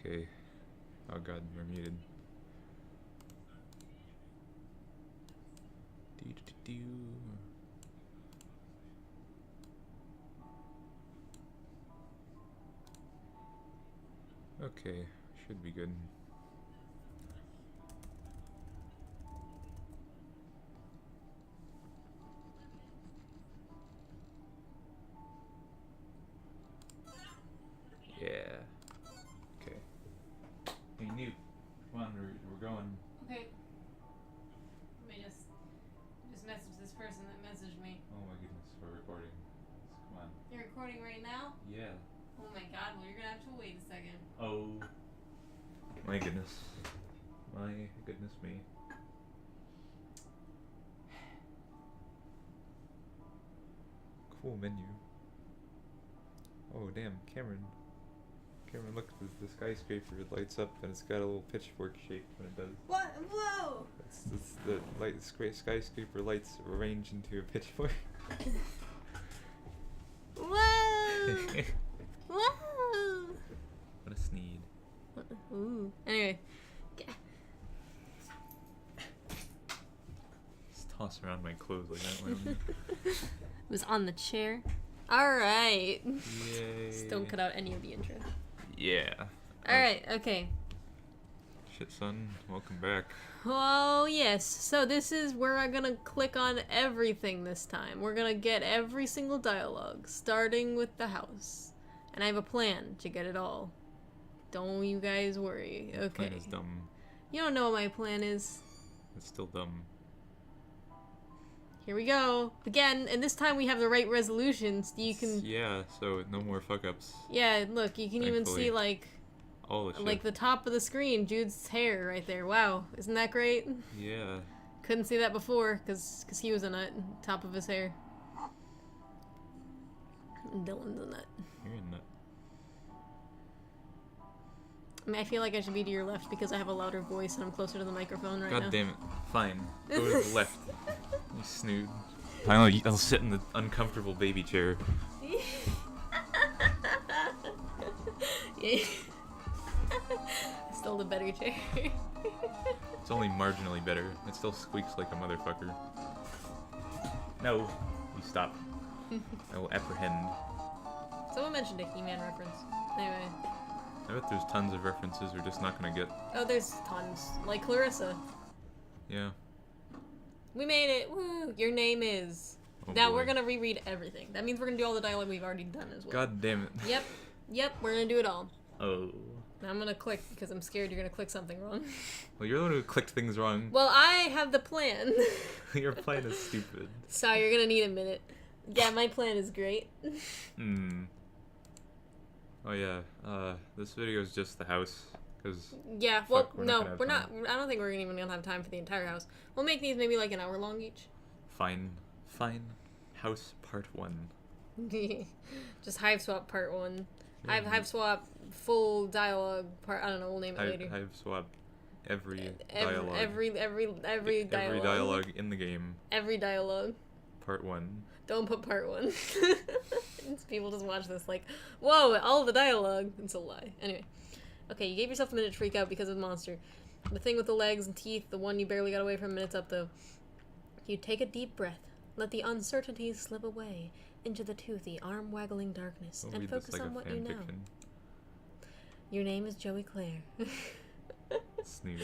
Okay. Oh god, we're muted. Okay, should be good. Yeah. Okay. Hey, Newt. Come on, we're going. Okay. Let me just message this person that messaged me. Oh my goodness, we're recording. Come on. You're recording right now? Yeah. Oh my god, well you're gonna have to wait a second. Oh. My goodness. My goodness me. Cool menu. Oh damn, Cameron. Cameron, look, the skyscraper lights up and it's got a little pitchfork shape when it does. What? Whoa! It's the light skyscraper lights arranged into a pitchfork. Whoa! Whoa! What a sneed. Ooh. Anyway. Just toss around my clothes like that. It was on the chair. Alright. Yay. Just don't cut out any of the intro. Yeah. Alright, okay. Shit, son. Welcome back. Oh, yes. So this is where I'm gonna click on everything this time. We're gonna get every single dialogue, starting with the house. And I have a plan to get it all. Don't you guys worry. Okay. The plan is dumb. You don't know what my plan is. It's still dumb. Here we go. Again, and this time we have the right resolutions. You can... Yeah, so no more fuck-ups. Yeah, look, you can even see, like... all the shit. Like the top of the screen, Jude's hair right there. Wow, isn't that great? Yeah. Couldn't see that before, because he was a nut. Top of his hair. Dylan's a nut. You're a nut. I mean, I feel like I should be to your left because I have a louder voice and I'm closer to the microphone right now. God damn it. Fine. Go to the left. You snood. Finally, I'll sit in the uncomfortable baby chair. Yeah. Still the better chair. It's only marginally better. It still squeaks like a motherfucker. No. You stop. I will apprehend. Someone mentioned a He-Man reference. Anyway. I bet there's tons of references we're just not gonna get. Oh, there's tons. Like Clarissa. Yeah. We made it! Woo! Your name is... Oh now boy. we're gonna reread everything. That means we're gonna do all the dialogue we've already done as well. God damn it. Yep, we're gonna do it all. Oh. Now I'm gonna click because I'm scared you're gonna click something wrong. Well, you're the one who clicked things wrong. Well, I have the plan. Your plan is stupid. Sorry, you're gonna need a minute. Yeah, my plan is great. Oh yeah, this video is just the house, cause... Yeah, well, we're no, not we're not, I don't think we're even gonna have time for the entire house. We'll make these maybe like an hour long each. Fine. House part 1. Just Hiveswap part 1. I have Hiveswap full dialogue part, I don't know, we'll name it later. Hiveswap every dialogue. Every dialogue. Every dialogue in the game. Every dialogue. Part 1. Don't put part 1. People just watch this like, whoa, all the dialogue. It's a lie. Anyway. Okay, you gave yourself a minute to freak out because of the monster. The thing with the legs and teeth, the one you barely got away from, a minute's up though. You take a deep breath. Let the uncertainties slip away into the toothy, arm-waggling darkness and focus on what you know. Your name is Joey Clare. Snood.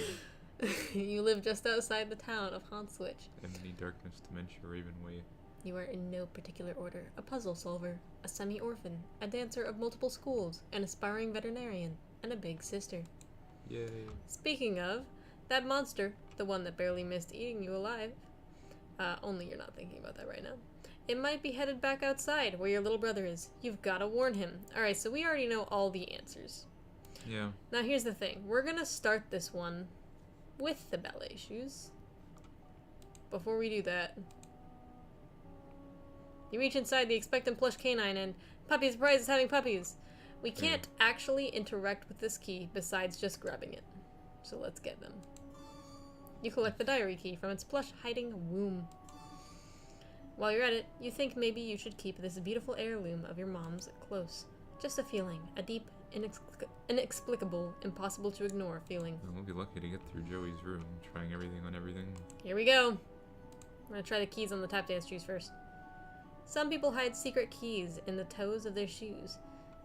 You live just outside the town of Hanswich. Enemy, darkness, dementia, Raven Way. You are in no particular order. A puzzle solver, a semi-orphan, a dancer of multiple schools, an aspiring veterinarian, and a big sister. Yay. Speaking of, that monster, the one that barely missed eating you alive, only you're not thinking about that right now. It might be headed back outside where your little brother is. You've got to warn him. Alright, so we already know all the answers. Yeah. Now here's the thing. We're gonna start this one with the ballet shoes. Before we do that, you reach inside the expectant plush canine and Puppy Surprise is having puppies. We can't actually interact with this key besides just grabbing it. So let's get them. You collect the diary key from its plush hiding womb. While you're at it, you think maybe you should keep this beautiful heirloom of your mom's close. Just a feeling, a deep, inexplicable, impossible to ignore feeling. We'll be lucky to get through Joey's room, trying everything on everything. Here we go. I'm gonna try the keys on the tap dance shoes first. Some people hide secret keys in the toes of their shoes.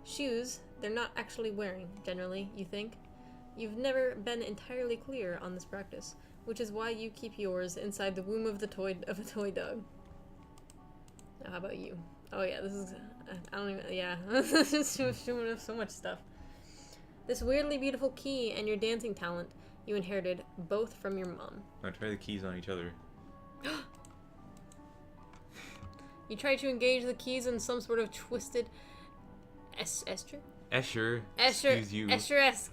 Shoes they're not actually wearing, generally, you think? You've never been entirely clear on this practice, which is why you keep yours inside the womb of a toy dog. Now, how about you? Oh yeah, this is... I don't even... Yeah. This is so much stuff. This weirdly beautiful key and your dancing talent you inherited both from your mom. Now try the keys on each other. You try to engage the keys in some sort of twisted... Escher-esque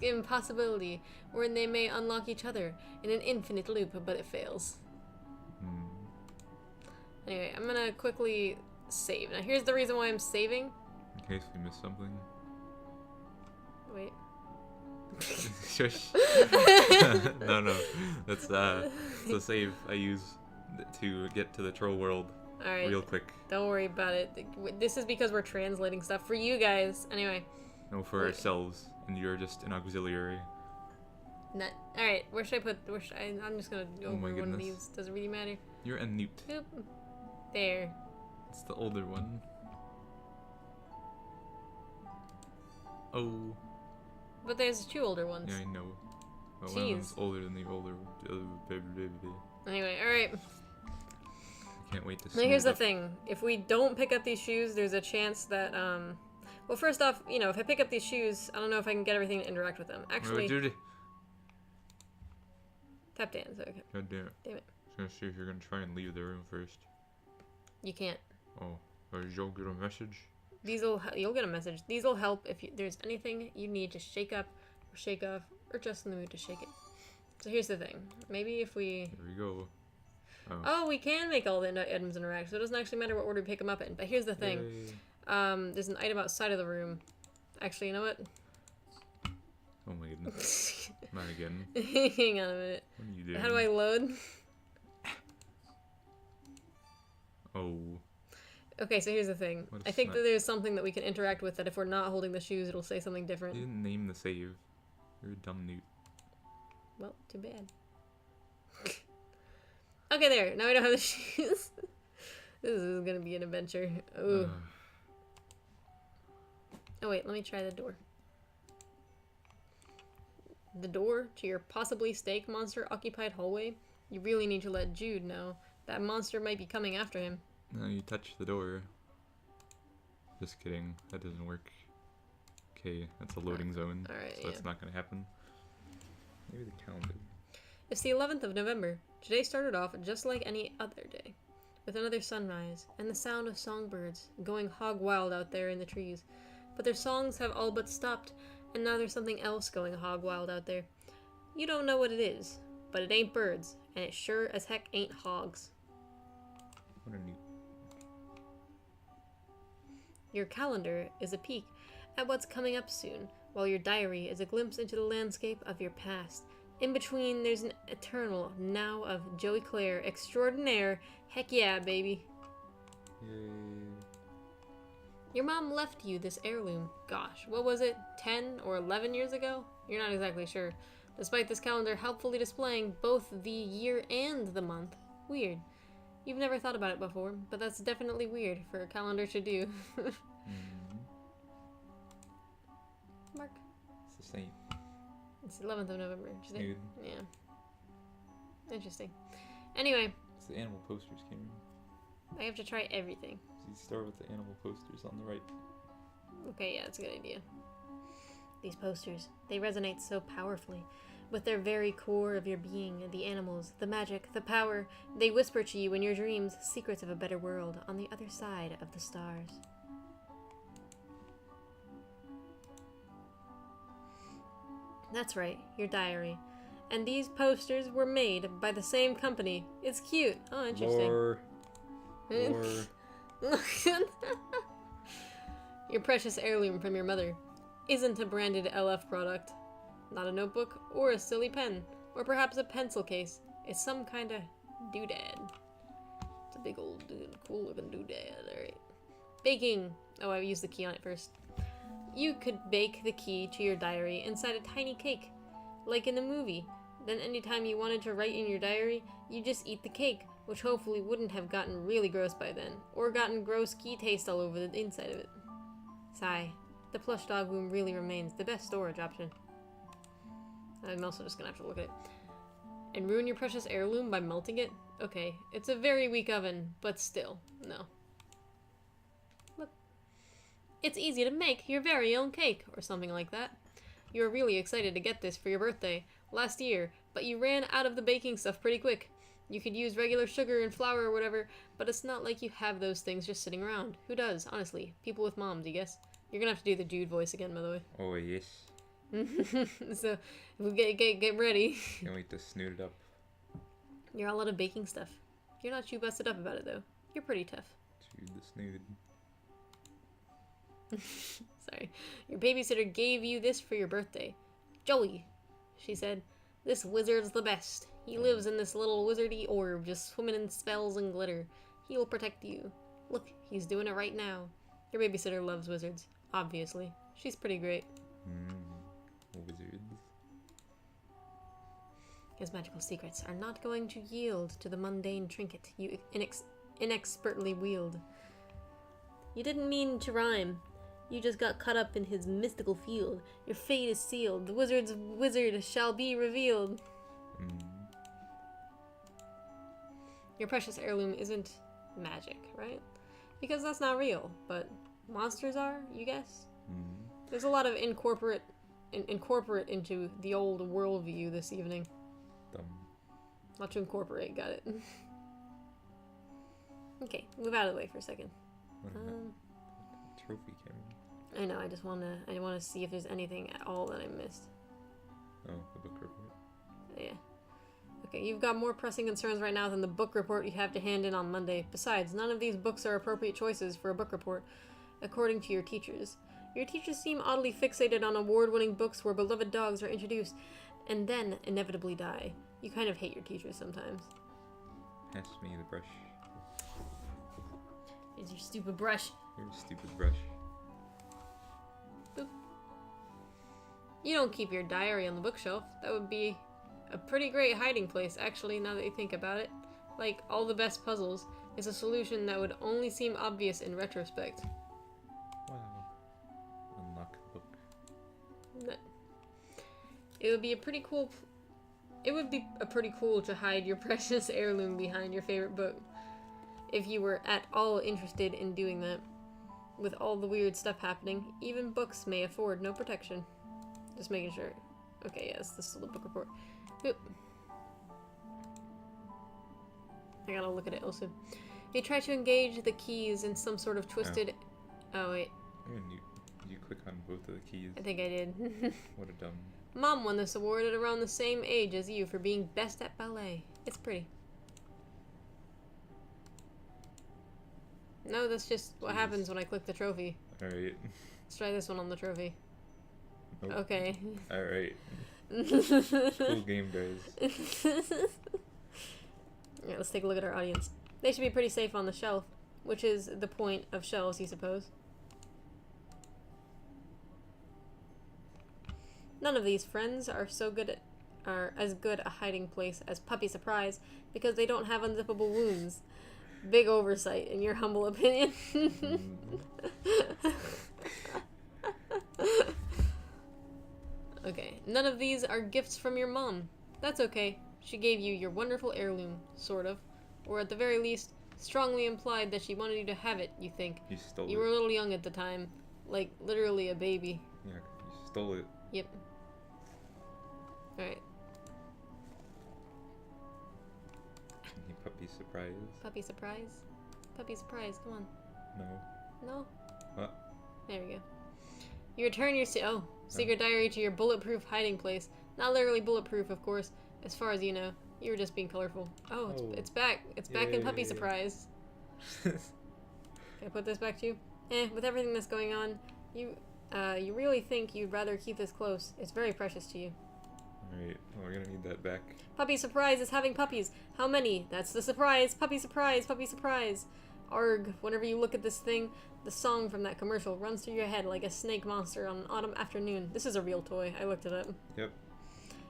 impossibility, wherein they may unlock each other in an infinite loop, but it fails. Anyway, I'm gonna quickly save. Now here's the reason why I'm saving. In case we miss something. Wait. Shush. No. That's the save I use to get to the troll world. Alright. Real quick. Don't worry about it. This is because we're translating stuff for you guys. Anyway. No, for ourselves. And you're just an auxiliary. Alright, where should I put... I'm just gonna go over one of these. Does it really matter? You're a newt. Boop. There. It's the older one. Oh. But there's two older ones. Yeah, I know. Well, Jeez. one of them's older than the older... Anyway, alright. I can't wait to see. Now here's the thing. If we don't pick up these shoes, there's a chance that, well, first off, you know, if I pick up these shoes, I don't know if I can get everything to interact with them. Actually... Tap dance, okay. God damn it. Damn it. I was gonna see if you're gonna try and leave the room first. You can't. Oh. You'll get a message? You'll get a message. These will help if there's anything you need to shake up, or shake off, or just in the mood to shake it. So here's the thing. Maybe if we... There we go. Oh, we can make all the items interact, so it doesn't actually matter what order we pick them up in. But here's the thing. Yay. There's an item outside of the room. Actually, you know what? Oh my goodness. Not again. Hang on a minute. What are you doing? How do I load? Oh. Okay, so here's the thing. I think that there's something that we can interact with that if we're not holding the shoes, it'll say something different. You didn't name the save. You're a dumb newt. Well, too bad. Okay, there. Now I don't have the shoes. This is gonna be an adventure. Ooh. Oh wait, let me try the door. The door to your possibly steak monster occupied hallway? You really need to let Jude know. That monster might be coming after him. No, you touch the door. Just kidding. That doesn't work. Okay, that's a loading zone. Alright, so that's not gonna happen. Maybe the calendar. It's the 11th of November. Today started off just like any other day, with another sunrise and the sound of songbirds going hog wild out there in the trees. But their songs have all but stopped, and now there's something else going hog wild out there. You don't know what it is, but it ain't birds, and it sure as heck ain't hogs. What a neat. Your calendar is a peek at what's coming up soon, while your diary is a glimpse into the landscape of your past. In between, there's an eternal now of Joey Claire extraordinaire. Heck yeah, baby. Yay. Your mom left you this heirloom. Gosh, what was it? 10 or 11 years ago? You're not exactly sure. Despite this calendar helpfully displaying both the year and the month. Weird. You've never thought about it before, but that's definitely weird for a calendar to do. Mark. It's the same. It's the 11th of November. Dude. Yeah. Interesting. Anyway. It's the animal posters, Cameron. I have to try everything. You start with the animal posters on the right. Okay, yeah, that's a good idea. These posters, they resonate so powerfully. With their very core of your being, the animals, the magic, the power, they whisper to you in your dreams secrets of a better world on the other side of the stars. That's right, your diary. And these posters were made by the same company. It's cute. Oh, interesting. Lore. Your precious heirloom from your mother isn't a branded LF product. Not a notebook or a silly pen, or perhaps a pencil case. It's some kind of doodad. It's a big old, cool looking doodad. Alright. Baking. Oh, I used the key on it first. You could bake the key to your diary inside a tiny cake, like in the movie. Then anytime you wanted to write in your diary, you just eat the cake, which hopefully wouldn't have gotten really gross by then, or gotten gross key taste all over the inside of it. Sigh. The plush dog womb really remains the best storage option. I'm also just gonna have to look at it. And ruin your precious heirloom by melting it? Okay, it's a very weak oven, but still, no. Look. It's easy to make your very own cake, or something like that. You were really excited to get this for your birthday last year, but you ran out of the baking stuff pretty quick. You could use regular sugar and flour or whatever, but it's not like you have those things just sitting around. Who does, honestly? People with moms, you guess? You're gonna have to do the Jude voice again, by the way. Oh, yes. So, get ready. Can't wait to snoot it up. You're all out of baking stuff. You're not too busted up about it, though. You're pretty tough. Jude the snood. Sorry. Your babysitter gave you this for your birthday. Joey, she said, this wizard's the best. He lives in this little wizardy orb, just swimming in spells and glitter. He'll protect you. Look, he's doing it right now. Your babysitter loves wizards, obviously. She's pretty great. Wizards. His magical secrets are not going to yield to the mundane trinket you inexpertly wield. You didn't mean to rhyme. You just got caught up in his mystical field. Your fate is sealed. The wizard's wizard shall be revealed. Your precious heirloom isn't magic, right? Because that's not real, but monsters are, you guess? There's a lot of incorporate into the old worldview this evening. Dumb. Not to incorporate, got it. Okay, move out of the way for a second. Trophy camera. I know, I wanna see if there's anything at all that I missed. Oh, the book report. Yeah. Okay, you've got more pressing concerns right now than the book report you have to hand in on Monday. Besides, none of these books are appropriate choices for a book report, according to your teachers. Your teachers seem oddly fixated on award-winning books where beloved dogs are introduced and then inevitably die. You kind of hate your teachers sometimes. Pass me the brush. It's your stupid brush. Your stupid brush. Boop. You don't keep your diary on the bookshelf. That would be a pretty great hiding place, actually, now that you think about it. Like all the best puzzles, it's a solution that would only seem obvious in retrospect. Wow. Unlock the book. It would be a pretty cool to hide your precious heirloom behind your favorite book. If you were at all interested in doing that. With all the weird stuff happening, even books may afford no protection. Just making sure. Okay, yes, this is the book report. Oop. I gotta look at it also. You try to engage the keys in some sort of twisted... Oh, wait. You click on both of the keys. I think I did. What a dumb... Mom won this award at around the same age as you for being best at ballet. It's pretty. No, that's just what happens when I click the trophy. Alright. Let's try this one on the trophy. Nope. Okay. Alright. Cool game, guys. Yeah, let's take a look at our audience. They should be pretty safe on the shelf, which is the point of shelves, you suppose. None of these friends are as good a hiding place as Puppy Surprise because they don't have unzippable wounds. Big oversight, in your humble opinion. Okay, none of these are gifts from your mom. That's okay. She gave you your wonderful heirloom, sort of. Or at the very least, strongly implied that she wanted you to have it, you think. You stole it. You were a little young at the time. Like, literally a baby. Yeah, you stole it. Yep. Alright. Puppy surprise. Puppy surprise? Puppy surprise, come on. No. No? What? There we go. You return your secret diary to your bulletproof hiding place. Not literally bulletproof, of course, as far as you know. You were just being colorful. Oh, it's back. It's back in Puppy Surprise. Can I put this back to you? With everything that's going on, you really think you'd rather keep this close. It's very precious to you. Alright, well, we're gonna need that back. Puppy Surprise is having puppies. How many? That's the surprise. Puppy Surprise, Puppy Surprise. Arg, whenever you look at this thing, the song from that commercial runs through your head like a snake monster on an autumn afternoon. This is a real toy. I looked it up. Yep.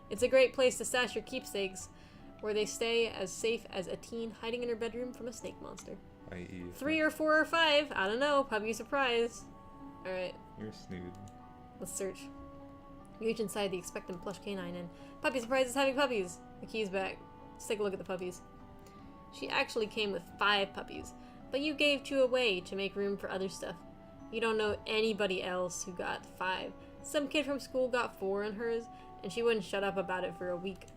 It's a great place to stash your keepsakes, where they stay as safe as a teen hiding in her bedroom from a snake monster. I.e. 3 or 4 or 5, I don't know, puppy surprise. Alright, You're a snood. let's search. You reach inside the expectant plush canine and puppy surprise is having puppies. The key's back. Let's take a look at the puppies. She actually came with 5 puppies, but you gave 2 away to make room for other stuff. You don't know anybody else who got 5. Some kid from school got 4 in hers, and she wouldn't shut up about it for a week.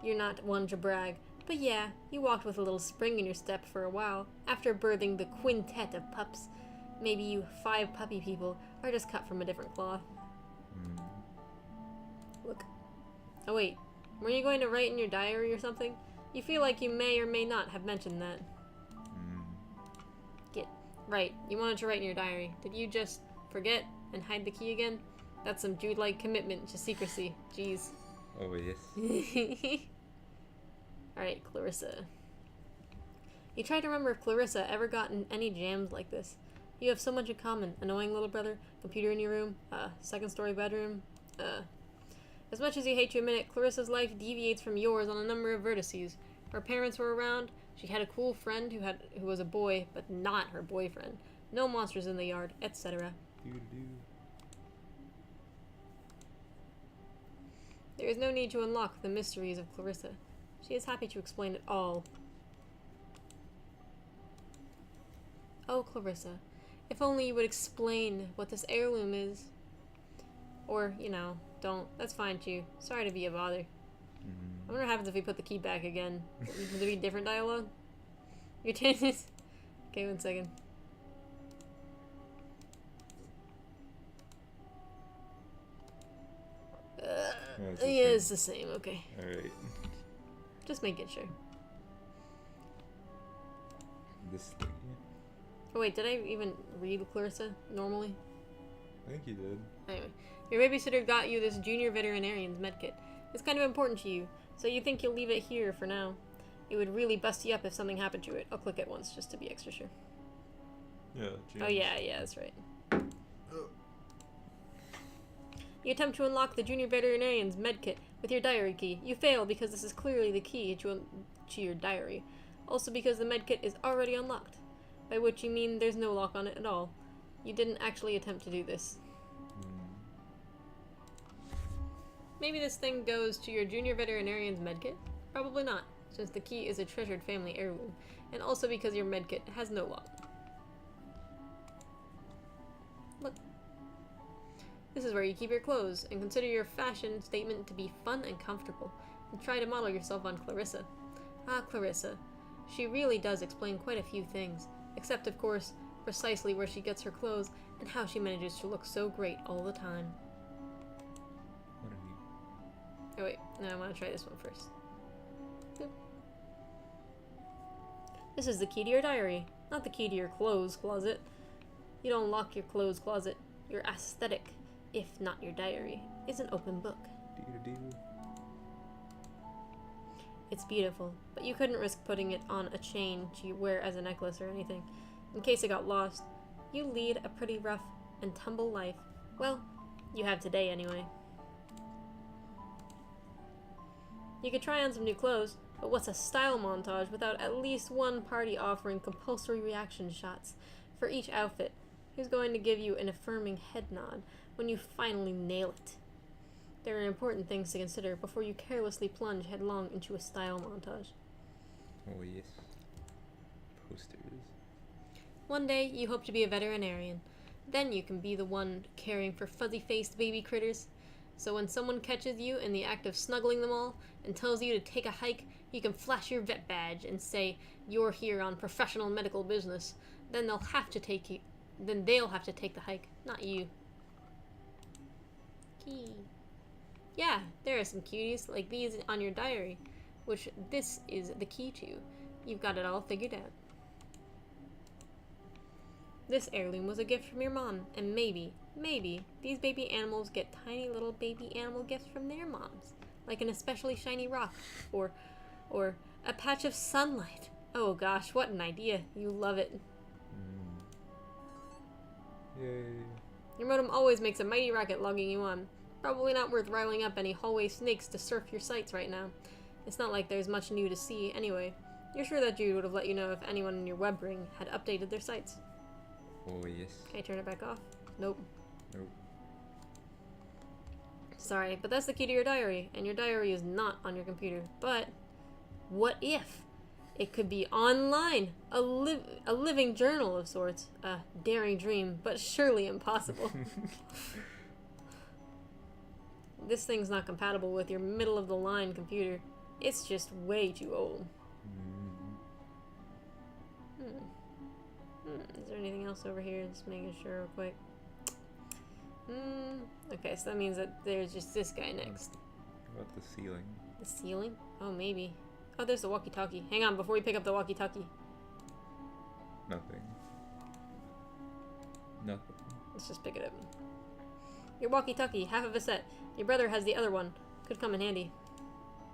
You're not one to brag, but yeah, you walked with a little spring in your step for a while, after birthing the quintet of pups. Maybe you 5 puppy people are just cut from a different cloth. Look. Oh wait, were you going to write in your diary or something? You feel like you may or may not have mentioned that. Right, you wanted to write in your diary. Did you just forget and hide the key again? That's some Jude-like commitment to secrecy. Jeez. Oh, yes. Alright, Clarissa. You try to remember if Clarissa ever got in any jams like this. You have so much in common. Annoying little brother, computer in your room, second-story bedroom. As much as you hate to admit it, Clarissa's life deviates from yours on a number of vertices. Her parents were around. She had a cool friend who was a boy, but not her boyfriend. No monsters in the yard, etc. There is no need to unlock the mysteries of Clarissa. She is happy to explain it all. Oh, Clarissa, if only you would explain what this heirloom is. Or, you know, don't. That's fine too. Sorry to be a bother. I wonder what happens if we put the key back again. Would there be different dialogue? Your chances. Okay, 1 second. it's Yeah, the it's the same. Okay. Alright. Just making sure. This thing. Oh wait, did I even read Clarissa normally? I think you did. Anyway, your babysitter got you this junior veterinarian's medkit. It's kind of important to you, so you think you'll leave it here for now. It would really bust you up if something happened to it. I'll click it once just to be extra sure. Yeah, James. Oh yeah, that's right. You attempt to unlock the junior veterinarian's medkit with your diary key. You fail because this is clearly the key to your diary. Also because the medkit is already unlocked, by which you mean there's no lock on it at all. You didn't actually attempt to do this. Maybe this thing goes to your junior veterinarian's medkit? Probably not, since the key is a treasured family heirloom, and also because your medkit has no lock. Look. This is where you keep your clothes, and consider your fashion statement to be fun and comfortable, and try to model yourself on Clarissa. Ah, Clarissa. She really does explain quite a few things, except, of course, precisely where she gets her clothes, and how she manages to look so great all the time. What are you? Oh wait, no, I want to try this one first. Boop. This is the key to your diary, not the key to your clothes closet. You don't lock your clothes closet. Your aesthetic, if not your diary, is an open book. It's beautiful, but you couldn't risk putting it on a chain to wear as a necklace or anything, in case it got lost. You lead a pretty rough and tumble life. Well, you have today anyway. You could try on some new clothes, but what's a style montage without at least one party offering compulsory reaction shots for each outfit? Who's going to give you an affirming head nod when you finally nail it? There are important things to consider before you carelessly plunge headlong into a style montage. Oh, yes. Posters. One day, you hope to be a veterinarian. Then you can be the one caring for fuzzy-faced baby critters. So when someone catches you in the act of snuggling them all and tells you to take a hike, you can flash your vet badge and say you're here on professional medical business. Then they'll have to take the hike, not you. Key. Yeah, there are some cuties like these on your diary, which this is the key to. You've got it all figured out. This heirloom was a gift from your mom, and maybe, these baby animals get tiny little baby animal gifts from their moms, like an especially shiny rock, or a patch of sunlight, Oh gosh, what an idea. You love it. Yay. Your modem always makes a mighty racket logging you on. Probably not worth riling up any hallway snakes to surf your sites right now. It's not like there's much new to see anyway. You're sure that Jude would have let you know if anyone in your web ring had updated their sites. Oh, yes. Can I turn it back off? Nope. Nope. Sorry, but that's the key to your diary, and your diary is not on your computer. But what if it could be online? A living journal of sorts. A daring dream, but surely impossible. This thing's not compatible with your middle-of-the-line computer. It's just way too old. Is there anything else over here? Just making sure real quick. Okay, so that means that there's just this guy next. What about the ceiling? The ceiling? Oh, maybe. Oh, there's the walkie-talkie. Hang on, before we pick up the walkie-talkie. Nothing. Nothing. Let's just pick it up. Your walkie-talkie, half of a set. Your brother has the other one. Could come in handy.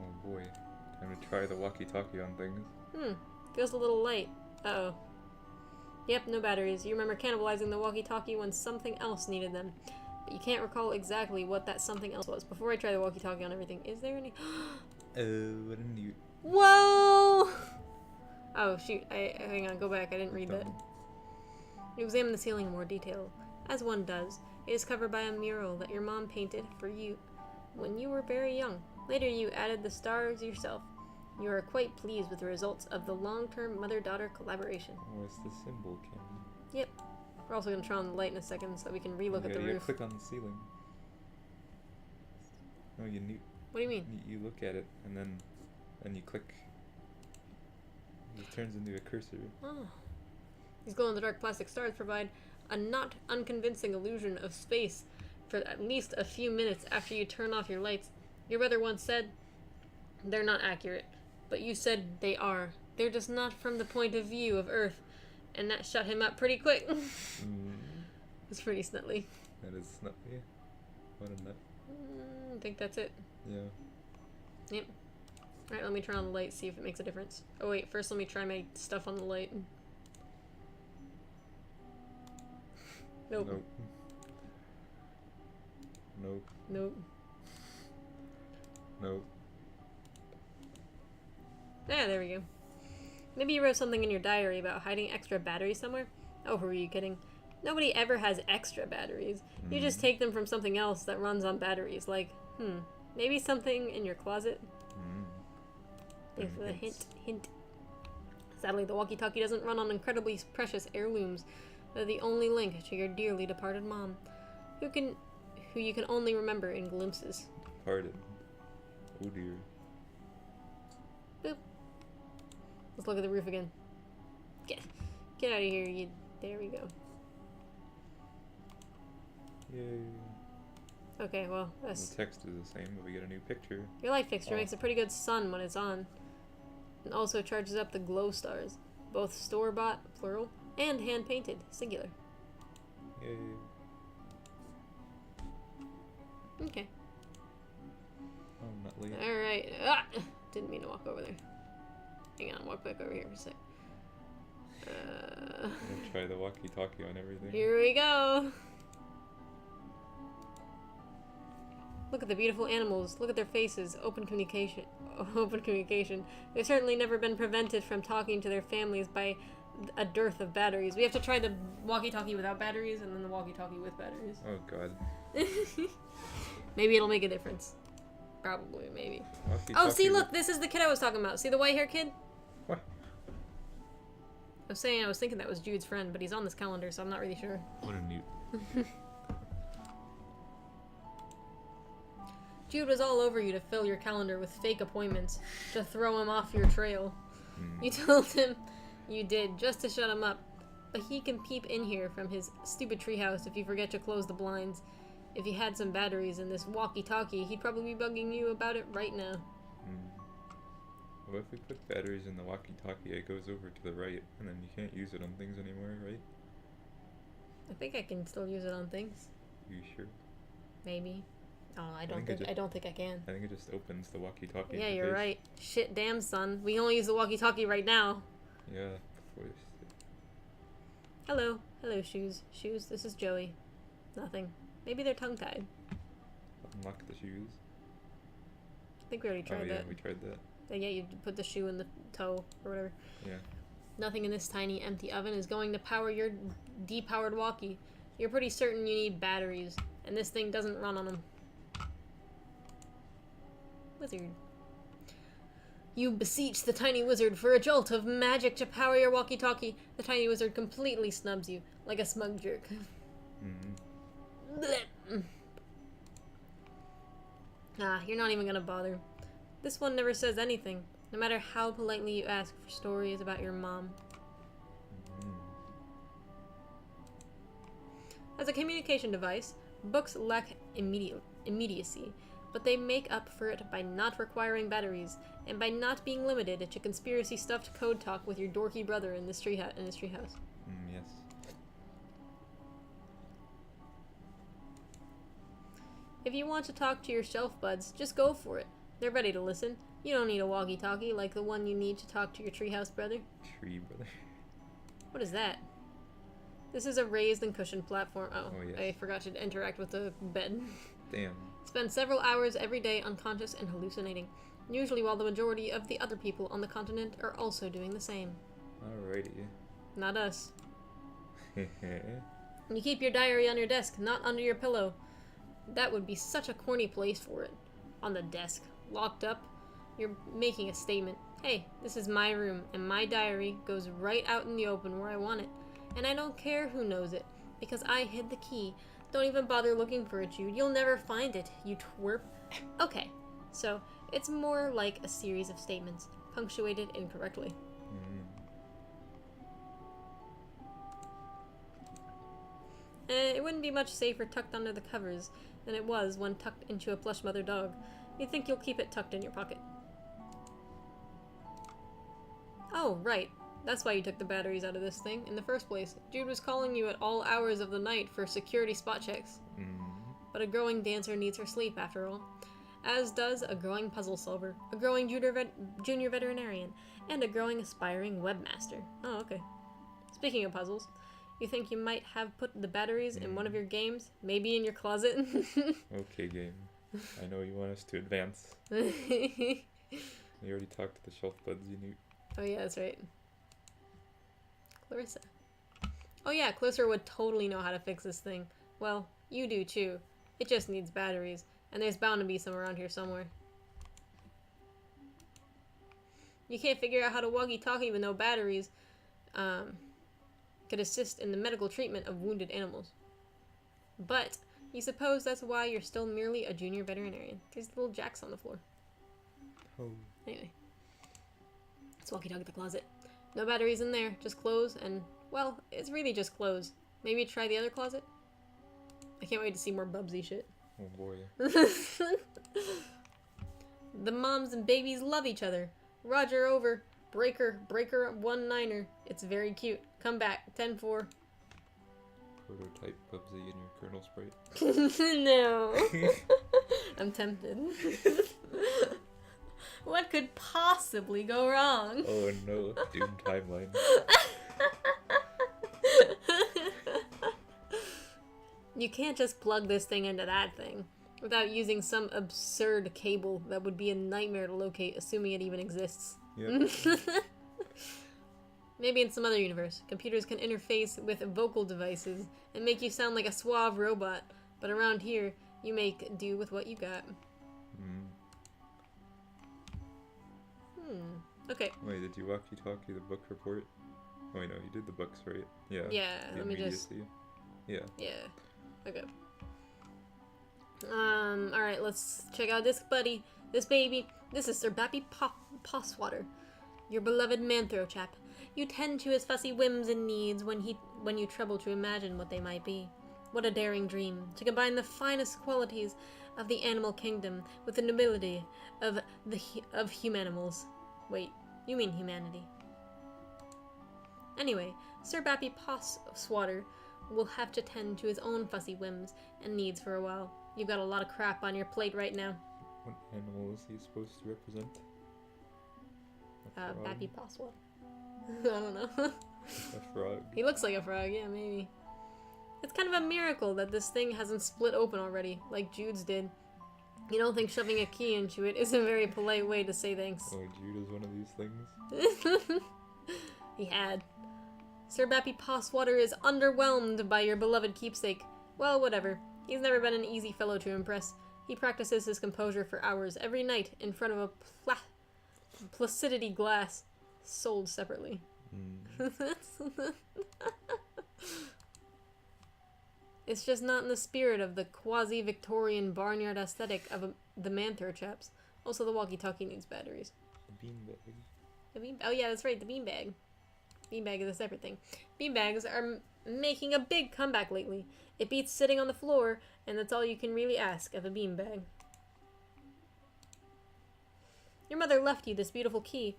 Oh boy. Time to try the walkie-talkie on things. Feels a little light. Uh-oh. Yep, no batteries. You remember cannibalizing the walkie-talkie when something else needed them. But you can't recall exactly what that something else was. Before I try the walkie-talkie on everything, is there any... Oh, what a newt. Whoa! Oh, shoot. Hang on, go back. I didn't read that. You examine the ceiling in more detail. As one does, it is covered by a mural that your mom painted for you when you were very young. Later, you added the stars yourself. You are quite pleased with the results of the long-term mother-daughter collaboration. Where's the symbol, Kim? Yep. We're also going to turn on the light in a second so that we can relook at the roof. Click on the ceiling. No, you need. What do you mean? You look at it and then you click. It turns into a cursor. Oh. These glow-in-the-dark plastic stars provide a not unconvincing illusion of space for at least a few minutes after you turn off your lights. Your brother once said, they're not accurate, but you said they are. They're just not from the point of view of Earth, and that shut him up pretty quick. It's pretty snutly. That is snutly. What a nut. I think that's it. Yeah. Yep. Alright, let me turn on the light, see if it makes a difference. Oh wait, first let me try my stuff on the light. Nope. Nope. Nope. Nope. Nope. Yeah, there we go. Maybe you wrote something in your diary about hiding extra batteries somewhere? Oh, who are you kidding? Nobody ever has extra batteries. You just take them from something else that runs on batteries. Like, maybe something in your closet? Thanks for the hint. Sadly, the walkie-talkie doesn't run on incredibly precious heirlooms. They're the only link to your dearly departed mom, who you can only remember in glimpses. Departed. Oh dear. Boop. Let's look at the roof again. Get out of here, you. There we go. Yay. Okay, well, that's... The text is the same, but we get a new picture. Your light fixture makes a pretty good sun when it's on. And also charges up the glow stars. Both store-bought, plural, and hand-painted, singular. Yay. Okay. Oh, Nutley. Alright. Didn't mean to walk over there. Hang on, walk back over here for a sec. I'm gonna try the walkie-talkie on everything. Here we go! Look at the beautiful animals. Look at their faces. Open communication. Open communication. They've certainly never been prevented from talking to their families by a dearth of batteries. We have to try the walkie-talkie without batteries and then the walkie-talkie with batteries. Oh god. Maybe it'll make a difference. Probably, maybe. Walkie-talkie. Oh, see, look! This is the kid I was talking about. See the white-haired kid? What? I was thinking that was Jude's friend, but he's on this calendar, so I'm not really sure. What a newt. Jude was all over you to fill your calendar with fake appointments, to throw him off your trail. You told him you did, just to shut him up. But he can peep in here from his stupid treehouse if you forget to close the blinds. If he had some batteries in this walkie-talkie, he'd probably be bugging you about it right now. What if we put batteries in the walkie-talkie, it goes over to the right, and then you can't use it on things anymore, right? I think I can still use it on things. You sure? Maybe. Oh, I don't think I can. I think it just opens the walkie-talkie. Yeah, you're right. Shit, damn, son. We only use the walkie-talkie right now. Yeah, of course. Hello. Hello, Shoes. Shoes, this is Joey. Nothing. Maybe they're tongue-tied. Unlock the shoes. I think we already tried oh, yeah, that. we tried that. Yeah, you put the shoe in the toe or whatever. Yeah. Nothing in this tiny empty oven is going to power your depowered walkie. You're pretty certain you need batteries, and this thing doesn't run on them. Wizard. You beseech the tiny wizard for a jolt of magic to power your walkie-talkie. The tiny wizard completely snubs you, like a smug jerk. Mm-hmm. You're not even gonna bother. This one never says anything, no matter how politely you ask for stories about your mom. Mm. As a communication device, books lack immediacy, but they make up for it by not requiring batteries, and by not being limited to conspiracy-stuffed code talk with your dorky brother in this treehouse. Yes. If you want to talk to your shelf buds, just go for it. They're ready to listen. You don't need a walkie-talkie like the one you need to talk to your treehouse brother. Tree brother. What is that? This is a raised and cushioned platform. Oh, yes. I forgot to interact with the bed. Damn. Spend several hours every day unconscious and hallucinating, usually while the majority of the other people on the continent are also doing the same. Alrighty. Not us. You keep your diary on your desk, not under your pillow. That would be such a corny place for it. On the desk, locked up. You're making a statement. Hey, this is my room, and my diary goes right out in the open where I want it. And I don't care who knows it, because I hid the key. Don't even bother looking for it, Jude. You'll never find it, you twerp. Okay, so it's more like a series of statements, punctuated incorrectly. It wouldn't be much safer tucked under the covers than it was when tucked into a plush mother dog. You'd think you'll keep it tucked in your pocket. Oh, right. That's why you took the batteries out of this thing in the first place. Jude was calling you at all hours of the night for security spot checks. But a growing dancer needs her sleep, after all. As does a growing puzzle solver, a growing junior veterinarian, and a growing aspiring webmaster. Oh, okay. Speaking of puzzles, you think you might have put the batteries in one of your games? Maybe in your closet? Okay, game. I know you want us to advance. Oh You already talked to the shelf buds you knew. yeah, that's right. Clarissa. Oh yeah, Clarissa would totally know how to fix this thing. Well, you do too. It just needs batteries, and there's bound to be some around here somewhere. You can't figure out how to walkie-talkie with no batteries. Could assist in the medical treatment of wounded animals. But you suppose that's why you're still merely a junior veterinarian. There's little jacks on the floor. Oh. Anyway. Let's walkie-talkie the closet. No batteries in there, just clothes and, well, it's really just clothes. Maybe try the other closet? I can't wait to see more Bubsy shit. Oh boy. The moms and babies love each other. Roger over. Breaker 1-9er. It's very cute. Come back. 10-4. Prototype Bubsy in your kernel sprite. No. I'm tempted. What could possibly go wrong? Oh no, Doom timeline. You can't just plug this thing into that thing without using some absurd cable that would be a nightmare to locate, assuming it even exists. Yep. Maybe in some other universe, computers can interface with vocal devices and make you sound like a suave robot, but around here, you make do with what you got. Okay. Wait, did you walkie-talkie the book report? Oh wait, no, you did the books, right? Yeah. Yeah, The let me just... immediacy. Yeah. Yeah. Okay. Alright, let's check out this buddy. This baby. This is Sir Bappy Posswater, your beloved Manthro chap. You tend to his fussy whims and needs when you trouble to imagine what they might be. What a daring dream, to combine the finest qualities of the animal kingdom with the nobility of humanimals. Wait, you mean humanity. Anyway, Sir Bappy Posswater will have to tend to his own fussy whims and needs for a while. You've got a lot of crap on your plate right now. What animal is he supposed to represent? Bappy Posswater. I don't know. A frog. He looks like a frog, yeah, maybe. It's kind of a miracle that this thing hasn't split open already, like Jude's did. You don't think shoving a key into it is a very polite way to say thanks. Oh, Jude is one of these things? He had. Sir Bappy Passwater is underwhelmed by your beloved keepsake. Well, whatever. He's never been an easy fellow to impress. He practices his composure for hours every night in front of a placidity glass, sold separately. It's just not in the spirit of the quasi-Victorian barnyard aesthetic of the Manthur chaps. Also, the walkie-talkie needs batteries. Beanbag. Oh yeah, that's right, the beanbag. Beanbag is a separate thing. Beanbags are making a big comeback lately. It beats sitting on the floor, and that's all you can really ask of a beanbag. Your mother left you this beautiful key,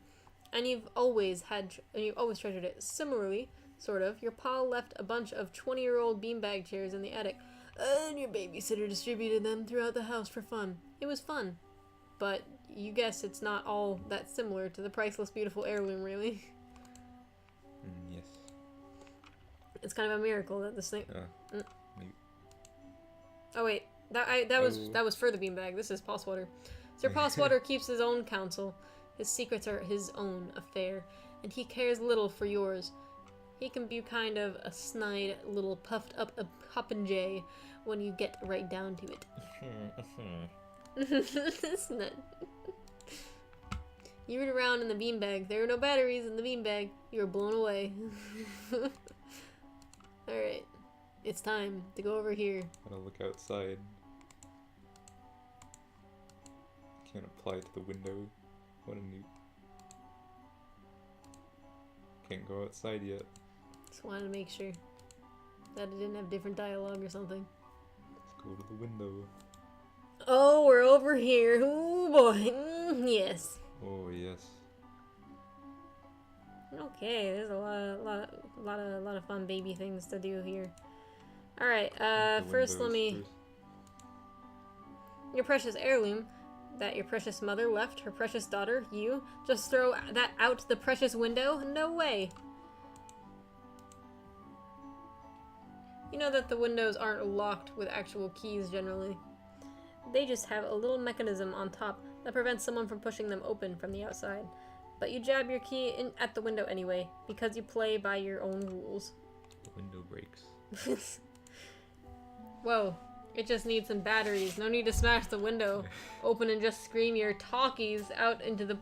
and you've always treasured it. Similarly, sort of, your pa left a bunch of 20-year-old beanbag chairs in the attic, and your babysitter distributed them throughout the house for fun. It was fun, but you guess it's not all that similar to the priceless, beautiful heirloom, really. Yes. It's kind of a miracle that this thing. Maybe. Oh wait, that was for the beanbag. This is Passwater. Sir Passwater keeps his own counsel. His secrets are his own affair, and he cares little for yours. He can be kind of a snide little puffed up popinjay when you get right down to it. It's not. You root around in the beanbag. There are no batteries in the beanbag. You are blown away. Alright. It's time to go over here. Gotta look outside. Can't apply to the window. What a noob. Can't go outside yet. Just wanted to make sure that it didn't have different dialogue or something. Let's go to the window. Oh, we're over here. Oh boy. Yes. Oh yes. Okay, there's a lot of fun baby things to do here. All right. First, let me. Your precious heirloom that your precious mother left her precious daughter, you, just throw that out the precious window? No way. You know that the windows aren't locked with actual keys generally. They just have a little mechanism on top that prevents someone from pushing them open from the outside. But you jab your key in at the window anyway, because you play by your own rules. The window breaks. Whoa. It just needs some batteries. No need to smash the window open and just scream your talkies out into the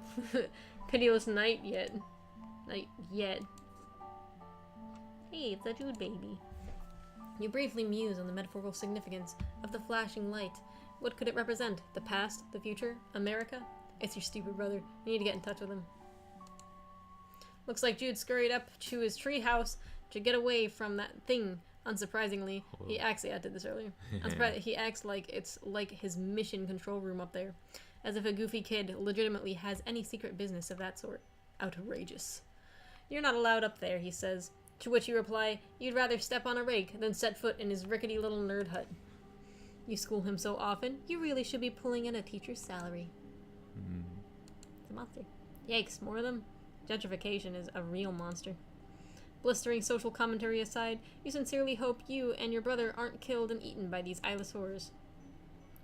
pitiless night yet. Hey, it's a Jude baby. You briefly muse on the metaphorical significance of the flashing light. What could it represent? The past? The future? America? It's your stupid brother. You need to get in touch with him. Looks like Jude scurried up to his tree house to get away from that thing. Unsurprisingly, he acts. I did this earlier. He acts like it's like his mission control room up there, as if a goofy kid legitimately has any secret business of that sort. Outrageous. You're not allowed up there, he says. To which you reply, you'd rather step on a rake than set foot in his rickety little nerd hut. You school him so often, you really should be pulling in a teacher's salary. It's a monster. Yikes, more of them? Gentrification is a real monster. Blistering social commentary aside, you sincerely hope you and your brother aren't killed and eaten by these eyeless horrors.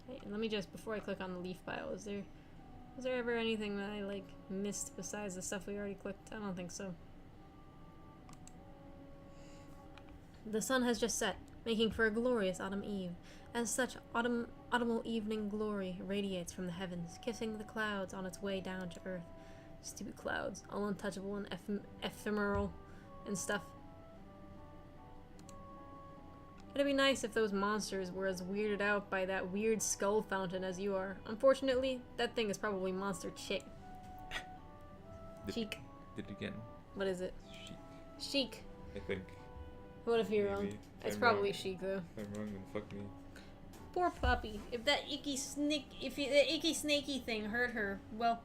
Hey, and let me just, before I click on the leaf pile, was there ever anything that I, like, missed besides the stuff we already clicked? I don't think so. The sun has just set, making for a glorious autumn eve. As such, autumnal evening glory radiates from the heavens, kissing the clouds on its way down to earth. Stupid clouds, all untouchable and ephemeral and stuff. It'd be nice if those monsters were as weirded out by that weird skull fountain as you are. Unfortunately, that thing is probably Monster Chick. Chic. Did it again. What is it? Chic. Chic. I think. What if you're wrong? It's probably Chic though. If I'm wrong, then fuck me. Poor puppy. If that icky snaky thing hurt her, well,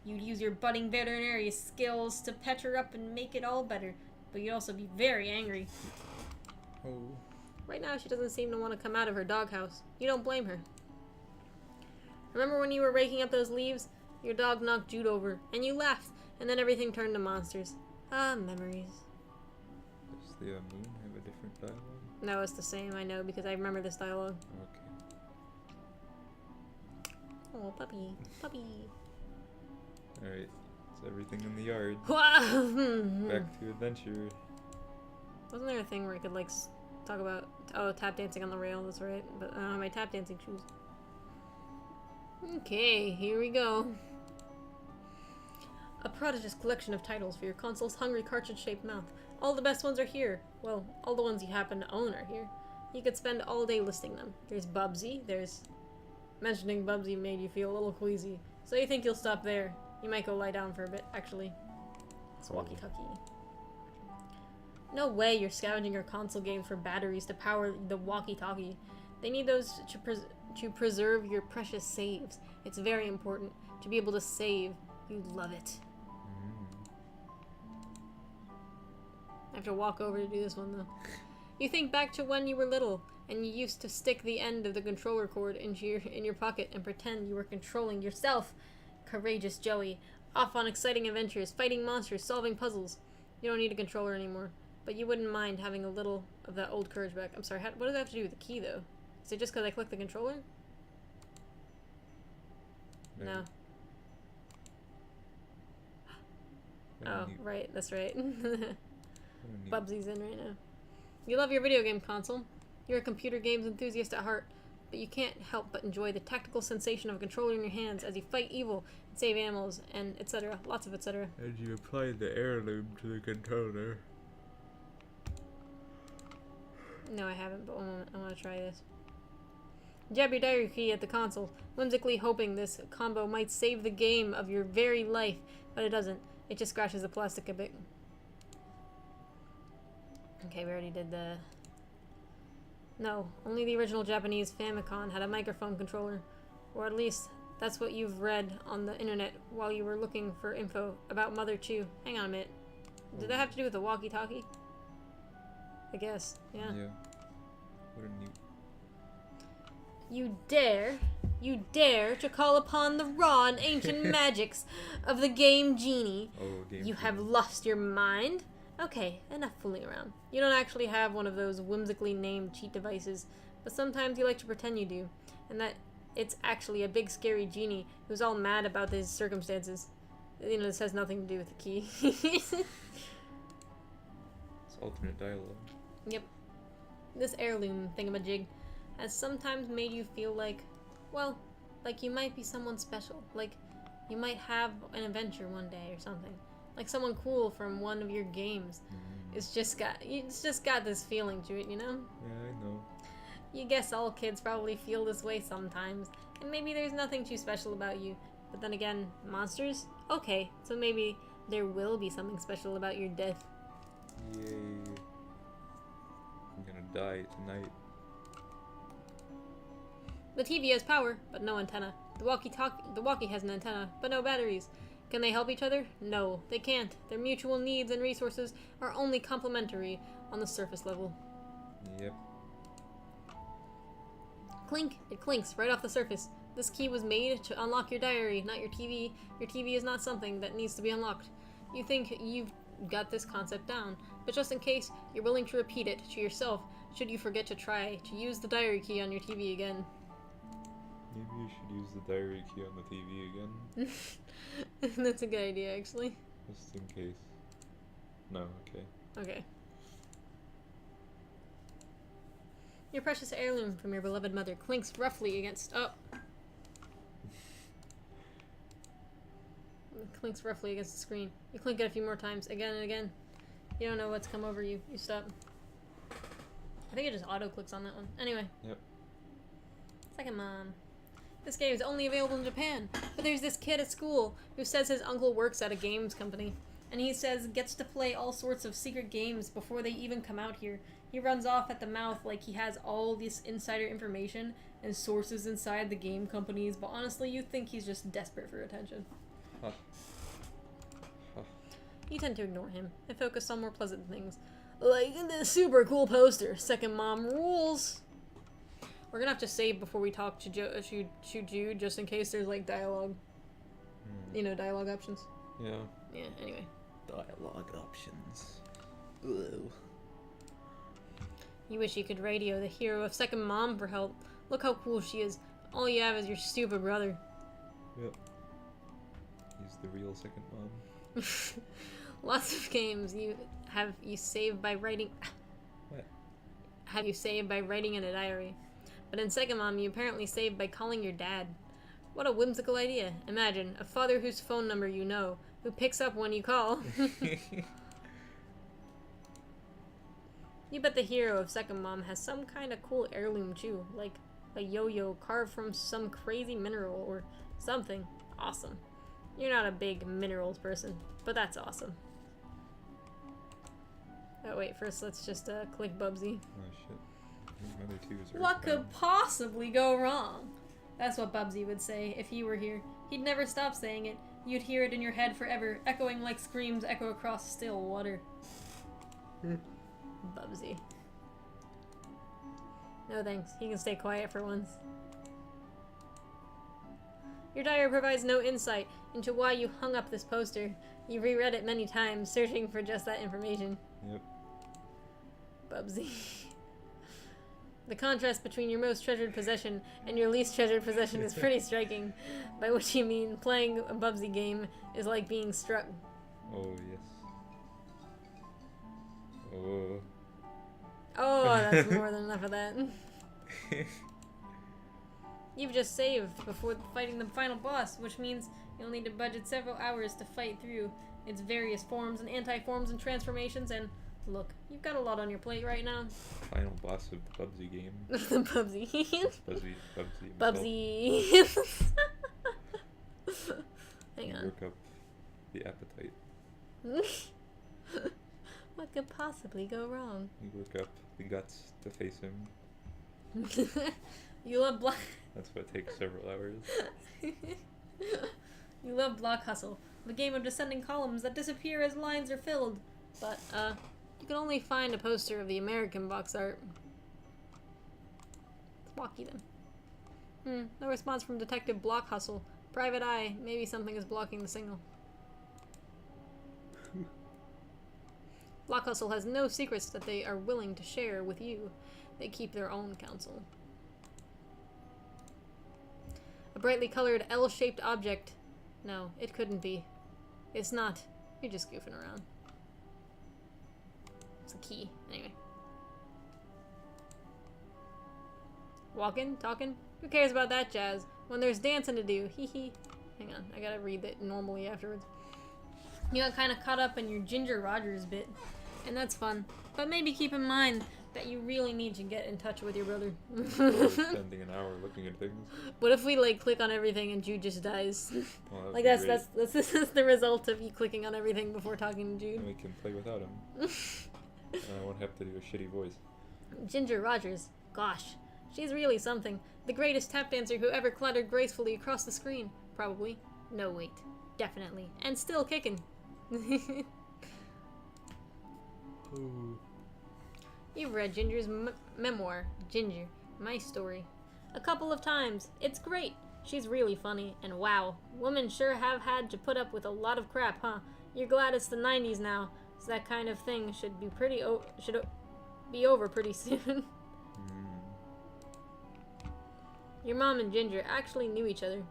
you'd use your budding veterinary skills to pet her up and make it all better. But you'd also be very angry. Oh. Right now, she doesn't seem to want to come out of her doghouse. You don't blame her. Remember when you were raking up those leaves? Your dog knocked Jude over, and you laughed, and then everything turned to monsters. Memories. Does the moon have a different dialogue? No, it's the same, I know, because I remember this dialogue. Okay. Oh, puppy. Puppy. Alright, it's everything in the yard. Wasn't Back to adventure. there a thing where I could, like, talk about... Oh, tap dancing on the rail, that's right. But I don't have my tap dancing shoes. Okay, here we go. A prodigious collection of titles for your console's hungry cartridge-shaped mouth. All the best ones are here. Well, all the ones you happen to own are here. You could spend all day listing them. There's Bubsy, there's... Mentioning Bubsy made you feel a little queasy. So you think you'll stop there. You might go lie down for a bit, actually. It's walkie-talkie. No way you're scavenging your console games for batteries to power the walkie-talkie. They need those to preserve your precious saves. It's very important to be able to save. You love it. I have to walk over to do this one, though. You think back to when you were little, and you used to stick the end of the controller cord in your pocket and pretend you were controlling yourself. Courageous Joey, off on exciting adventures, fighting monsters, solving puzzles. You don't need a controller anymore, but you wouldn't mind having a little of that old courage back. I'm sorry, what does that have to do with the key, though? Is it just because I clicked the controller? Maybe. No. Oh, right, that's right. Bubsy's in right now. You love your video game console. You're a computer games enthusiast at heart, but you can't help but enjoy the tactical sensation of a controller in your hands as you fight evil and save animals and etc. Lots of etc. And you apply the heirloom to the controller. No, I haven't, but I want to try this. Jab your diary key at the console, whimsically hoping this combo might save the game of your very life, but it doesn't. It just scratches the plastic a bit. Okay, we already did the... No, only the original Japanese Famicom had a microphone controller. Or at least, that's what you've read on the internet while you were looking for info about Mother 2. Hang on a minute. Did that have to do with the walkie-talkie? I guess, yeah. Yeah. What a neat... You dare to call upon the raw and ancient magics of the game genie. Oh, game You have genie. lost your mind? Okay, enough fooling around. You don't actually have one of those whimsically named cheat devices, but sometimes you like to pretend you do, and that it's actually a big scary genie who's all mad about his circumstances. You know, this has nothing to do with the key. It's alternate dialogue. Yep. This heirloom thingamajig has sometimes made you feel like, well, like you might be someone special. Like you might have an adventure one day or something. Like someone cool from one of your games. It's just got this feeling to it, you know? Yeah, I know. You guess all kids probably feel this way sometimes. And maybe there's nothing too special about you. But then again, monsters? Okay, so maybe there will be something special about your death. Yay. I'm gonna die tonight. The TV has power, but no antenna. The walkie has an antenna, but no batteries. Can they help each other? No, they can't. Their mutual needs and resources are only complementary on the surface level. Yep. Clink! It clinks right off the surface. This key was made to unlock your diary, not your TV. Your TV is not something that needs to be unlocked. You think you've got this concept down, but just in case, you're willing to repeat it to yourself should you forget to try to use the diary key on your TV again. Maybe you should use the diary key on the TV again. That's a good idea, actually. Just in case. No, okay. Okay. Your precious heirloom from your beloved mother clinks roughly against... Oh! It clinks roughly against the screen. You clink it a few more times, again and again. You don't know what's come over you. You stop. I think it just auto-clicks on that one. Anyway. Yep. Second mom. This game is only available in Japan, but there's this kid at school who says his uncle works at a games company, and he says gets to play all sorts of secret games before they even come out here. He runs off at the mouth like he has all this insider information and sources inside the game companies, but honestly, you think he's just desperate for attention. Huh. Huh. You tend to ignore him and focus on more pleasant things, like this super cool poster. Second mom rules. We're gonna have to save before we talk to Jude, just in case there's like dialogue. You know, dialogue options. Yeah. Yeah. Anyway. Dialog options. Ugh. You wish you could radio the hero of Second Mom for help. Look how cool she is. All you have is your stupid brother. Yep. He's the real second mom. Lots of games you save by writing. What? Have you saved by writing in a diary? But in Second Mom, you apparently saved by calling your dad. What a whimsical idea. Imagine a father whose phone number you know, who picks up when you call. You bet the hero of Second Mom has some kind of cool heirloom too, like a yo-yo carved from some crazy mineral or something. Awesome. You're not a big minerals person, but that's awesome. Oh wait, first let's just click Bubsy. Oh shit. These other twos are What could possibly go wrong? That's what Bubsy would say if he were here. He'd never stop saying it. You'd hear it in your head forever, echoing like screams echo across still water. Bubsy. No thanks, he can stay quiet for once. Your diary provides no insight into why you hung up this poster. You reread it many times, searching for just that information. Yep. Bubsy. The contrast between your most treasured possession and your least treasured possession is pretty striking. By which you mean playing a Bubsy game is like being struck. Oh, yes. Oh. Oh, that's more than enough of that. You've just saved before fighting the final boss, which means you'll need to budget several hours to fight through its various forms and anti-forms and transformations, and look, you've got a lot on your plate right now. Final boss of the Bubsy game. The Bubsy. Bubsy. Hang on. Work up the appetite. What could possibly go wrong? You work up the guts to face him. You love block. That's what takes several hours. You love Block Hustle, the game of descending columns that disappear as lines are filled. But, you can only find a poster of the American box art. Let's walkie them. No response from Detective Block Hustle. Private Eye, maybe something is blocking the signal. Block Hustle has no secrets that they are willing to share with you. They keep their own counsel. A brightly colored L-shaped object. No, it couldn't be. It's not. You're just goofing around. It's a key. Anyway. Walking? Talking? Who cares about that jazz? When there's dancing to do. Hee hee. Hang on. I gotta read it normally afterwards. You got kind of caught up in your Ginger Rogers bit. And that's fun. But maybe keep in mind that you really need to get in touch with your brother. Spending an hour looking at things. What if we like click on everything and Jude just dies? Well, Like that's this is the result of you clicking on everything before talking to Jude. And we can play without him. And I won't have to do a shitty voice. Ginger Rogers. Gosh, she's really something. The greatest tap dancer who ever clattered gracefully across the screen. Probably. No, wait. Definitely. And still kicking. Ooh. You've read Ginger's memoir, Ginger, My Story, a couple of times. It's great. She's really funny, and wow, women sure have had to put up with a lot of crap, huh? You're glad it's the 90s now, so that kind of thing should be be over pretty soon. Your mom and Ginger actually knew each other.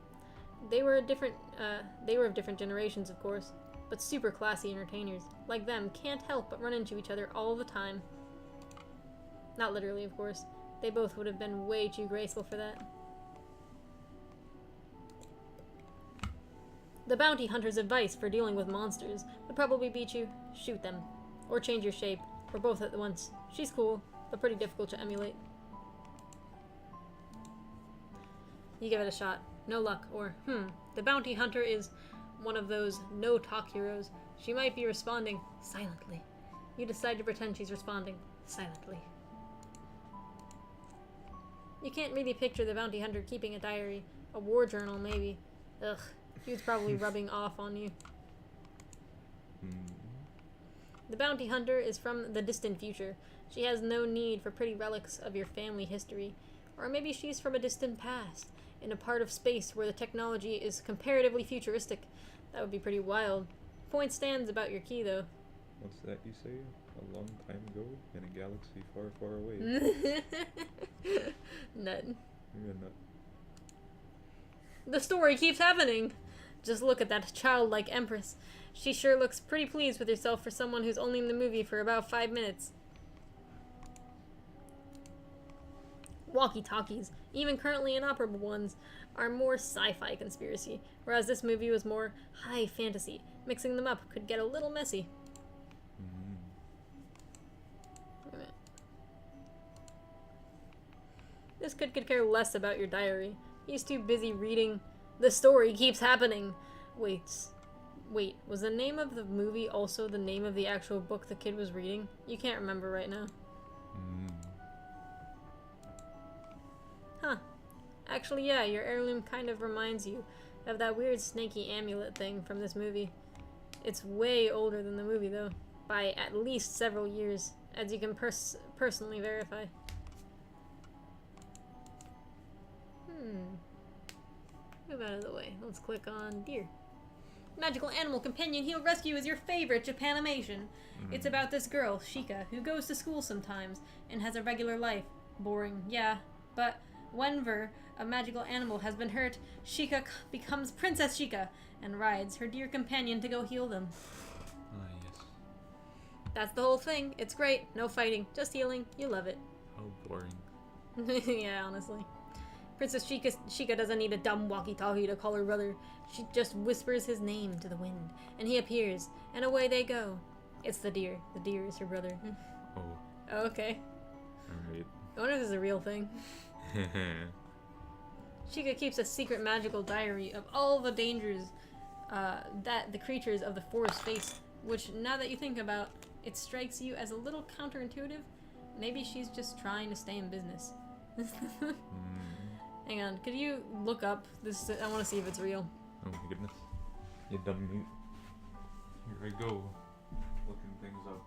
They were of different generations, of course, but super classy entertainers. Like them, can't help but run into each other all the time. Not literally, of course. They both would have been way too graceful for that. The bounty hunter's advice for dealing with monsters would probably beat you. Shoot them. Or change your shape. Or both at once. She's cool, but pretty difficult to emulate. You give it a shot. No luck. Or, the bounty hunter is one of those no-talk heroes. She might be responding silently. You decide to pretend she's responding silently. You can't really picture the bounty hunter keeping a diary. A war journal, maybe. Ugh. Jude's probably rubbing off on you. The bounty hunter is from the distant future. She has no need for pretty relics of your family history. Or maybe she's from a distant past, in a part of space where the technology is comparatively futuristic. That would be pretty wild. Point stands about your key, though. What's that you say? A long time ago in a galaxy far, far away. Nut. You're a nut. The story keeps happening. Just look at that childlike empress. She sure looks pretty pleased with herself for someone who's only in the movie for about 5 minutes. Walkie-talkies, even currently inoperable ones, are more sci-fi conspiracy, whereas this movie was more high fantasy. Mixing them up could get a little messy. This kid could care less about your diary. He's too busy reading The Story Keeps Happening. Wait, was the name of the movie also the name of the actual book the kid was reading? You can't remember right now. Huh. Actually, yeah, your heirloom kind of reminds you of that weird snaky amulet thing from this movie. It's way older than the movie, though, by at least several years, as you can personally verify. Move out of the way. Let's click on Deer. Magical Animal Companion Heal Rescue is your favorite Japanimation. It's about this girl, Shika, who goes to school sometimes and has a regular life. Boring, yeah, but whenever a magical animal has been hurt, Shika becomes Princess Shika and rides her dear companion to go heal them. Ah, yes. That's the whole thing. It's great. No fighting, just healing. You love it. How boring. Yeah, honestly. Princess Shika doesn't need a dumb walkie-talkie to call her brother. She just whispers his name to the wind, and he appears, and away they go. It's the deer. The deer is her brother. Oh. Okay. Alright. I wonder if this is a real thing. Shika keeps a secret magical diary of all the dangers that the creatures of the forest face, which, now that you think about, it strikes you as a little counterintuitive. Maybe she's just trying to stay in business. Hang on, could you look up this? I want to see if it's real. Oh my goodness. You dumb mute. Here I go. Looking things up.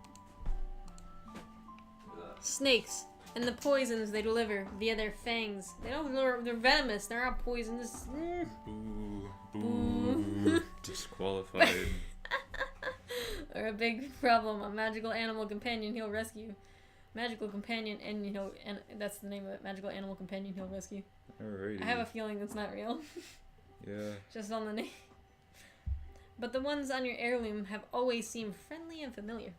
Snakes and the poisons they deliver via their fangs. They're venomous. They're not poisonous. Boo. Boo. Disqualified. Are a big problem. A magical animal companion he'll rescue. Magical companion, and and that's the name of it. Magical animal companion he'll rescue. Alrighty. I have a feeling that's not real. Yeah. Just on the name. But the ones on your heirloom have always seemed friendly and familiar.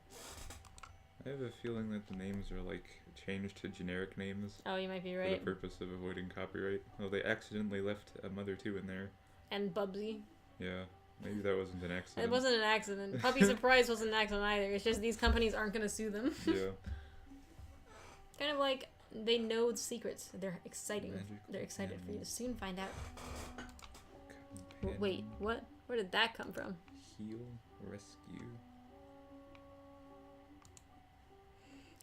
I have a feeling that the names are like changed to generic names. Oh, you might be For right. the purpose of avoiding copyright. Well, they accidentally left a mother too in there. And Bubsy. Yeah. Maybe that wasn't an accident. It wasn't an accident. Puppy Surprise wasn't an accident either. It's just these companies aren't going to sue them. Yeah. Kind of like they know the secrets. They're exciting. Magical They're excited for you to soon find out. Companion. Wait, what? Where did that come from? Heal, rescue.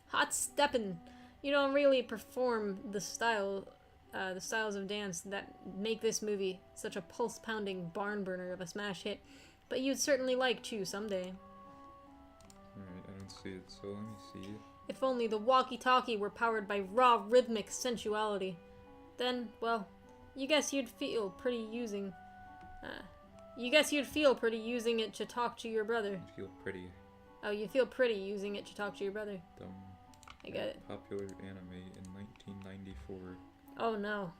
Hot steppin'. You don't really perform the styles of dance that make this movie such a pulse-pounding barn burner of a smash hit, but you'd certainly like to someday. Alright, I don't see it, so let me see. If only the walkie-talkie were powered by raw rhythmic sensuality. Then, well, you guess you'd feel pretty using it to talk to your brother. I feel pretty. Oh, you feel pretty using it to talk to your brother. Dumb. I get it. Popular anime in 1994. Oh no.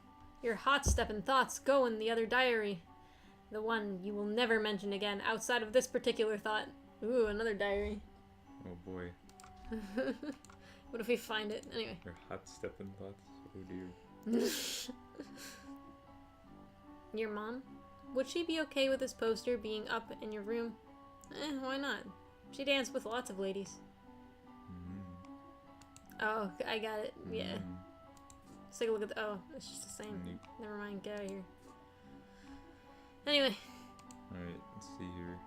Your hot-steppin' thoughts go in the other diary. The one you will never mention again outside of this particular thought. Ooh, another diary. Oh boy. What if we find it? Anyway. Your hot stepping thoughts. Oh dear. Your mom? Would she be okay with this poster being up in your room? Why not? She danced with lots of ladies. Oh, I got it. Yeah. Let's take a look at the... Oh, it's just the same. Neat. Never mind, get out of here. Anyway. Alright, let's see here.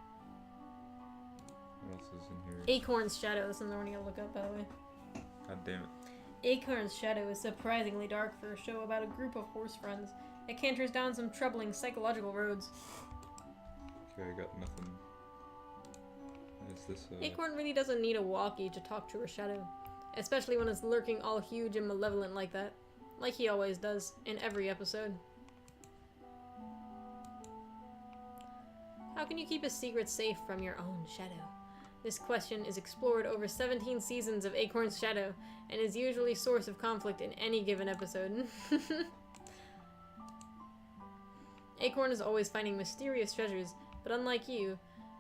What else is in here? Acorn's Shadow. This is another one you gotta look up, by the way. God damn it. Acorn's Shadow is surprisingly dark for a show about a group of horse friends. It canters down some troubling psychological roads. Okay, I got nothing. Is this Acorn really doesn't need a walkie to talk to her shadow. Especially when it's lurking all huge and malevolent like that. Like he always does, in every episode. How can you keep a secret safe from your own shadow? This question is explored over 17 seasons of Acorn's Shadow, and is usually source of conflict in any given episode. Acorn is always finding mysterious treasures, but unlike you,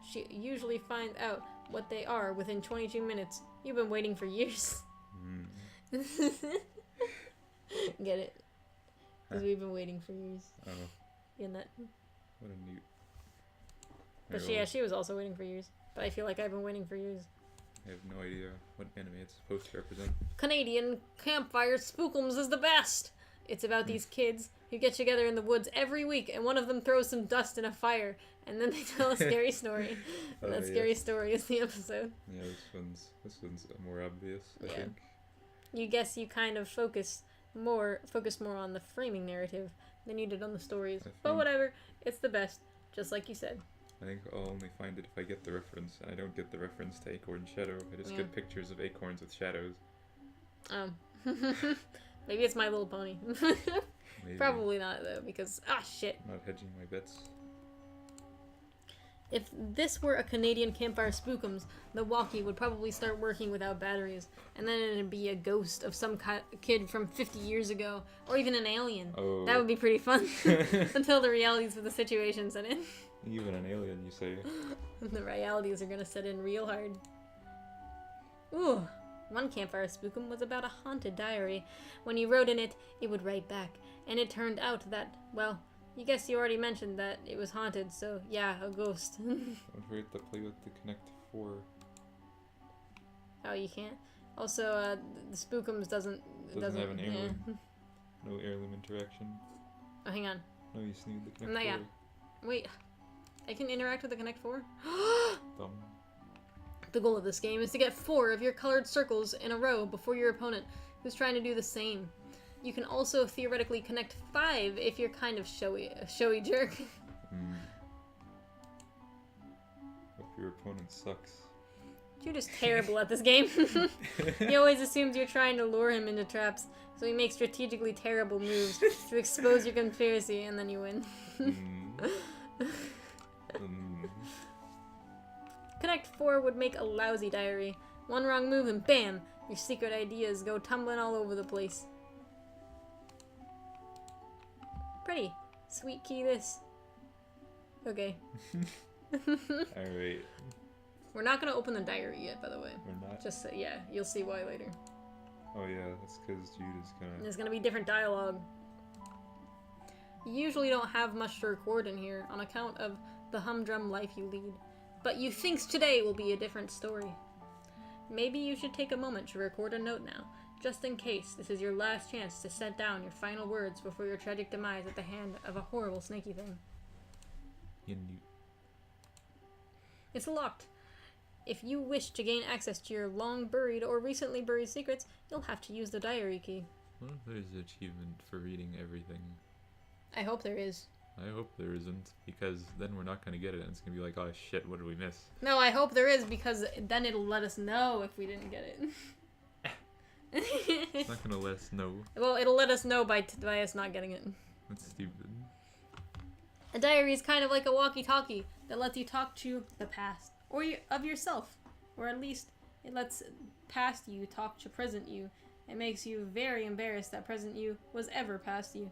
she usually finds out what they are within 22 minutes. You've been waiting for years. Get it? Because we've been waiting for years. Oh. Get that? What a newt. But she was also waiting for years. But I feel like I've been waiting for years. I have no idea what anime it's supposed to represent. Canadian Campfire Spookums is the best! It's about these kids who get together in the woods every week, and one of them throws some dust in a fire, and then they tell a scary story. And that scary story is the episode. Yeah, this one's more obvious, I think. You guess you kind of focus more on the framing narrative than you did on the stories. But whatever, it's the best, just like you said. I think I'll only find it if I get the reference, and I don't get the reference to Acorn's Shadow. I just get pictures of acorns with shadows. Maybe it's My Little Pony. Probably not, though, because... shit. I'm not hedging my bets. If this were a Canadian Campfire Spookums, the walkie would probably start working without batteries, and then it'd be a ghost of some kid from 50 years ago, or even an alien. Oh. That would be pretty fun, until the realities of the situation set in. Even an alien, you say? The realities are gonna set in real hard. Ooh, one Campfire Spookum was about a haunted diary. When you wrote in it, it would write back, and it turned out that, well, you guess you already mentioned that it was haunted, so yeah, a ghost. Don't forget to play with the Connect 4. Oh, you can't? Also, the Spookums doesn't have an heirloom. Yeah. No heirloom interaction. Oh, hang on. No, you just need the Connect 4. Yeah. Wait, I can interact with the Connect 4? Dumb. The goal of this game is to get 4 of your colored circles in a row before your opponent, who's trying to do the same. You can also theoretically connect 5 if you're kind of a showy jerk. If your opponent sucks. Jude is terrible at this game. He always assumes you're trying to lure him into traps, so he makes strategically terrible moves to expose your conspiracy, and then you win. Connect 4 would make a lousy diary. One wrong move and bam! Your secret ideas go tumbling all over the place. Pretty. Sweet key this. Okay. Alright. We're not gonna open the diary yet, by the way. We're not? Just, yeah, you'll see why later. Oh yeah, that's because Jude is gonna... There's gonna be different dialogue. You usually don't have much to record in here on account of the humdrum life you lead. But you think today will be a different story. Maybe you should take a moment to record a note now, just in case this is your last chance to set down your final words before your tragic demise at the hand of a horrible snaky thing. It's locked. If you wish to gain access to your long-buried or recently buried secrets, you'll have to use the diary key. What if there's an achievement for reading everything? I hope there is. I hope there isn't, because then we're not going to get it, and it's going to be like, oh shit, what did we miss? No, I hope there is, because then it'll let us know if we didn't get it. It's not going to let us know. Well, it'll let us know by us not getting it. That's stupid. A diary is kind of like a walkie-talkie that lets you talk to the past, or of yourself, or at least it lets past you talk to present you. It makes you very embarrassed that present you was ever past you.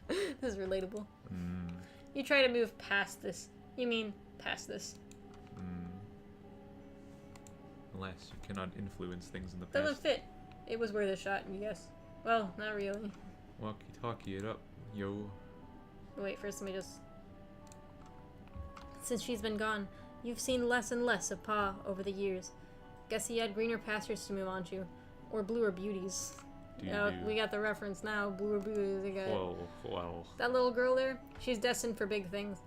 This is relatable. You try to move past this. You mean past this. Alas, you cannot influence things in the past. Doesn't fit. It was worth a shot, you guess. Well, not really. Walkie-talkie it up, yo. Wait, first let me just... Since she's been gone, you've seen less and less of Pa over the years. Guess he had greener pastures to move on to. Or bluer beauties. We got the reference now. Bluer beauties. Whoa. That little girl there, she's destined for big things.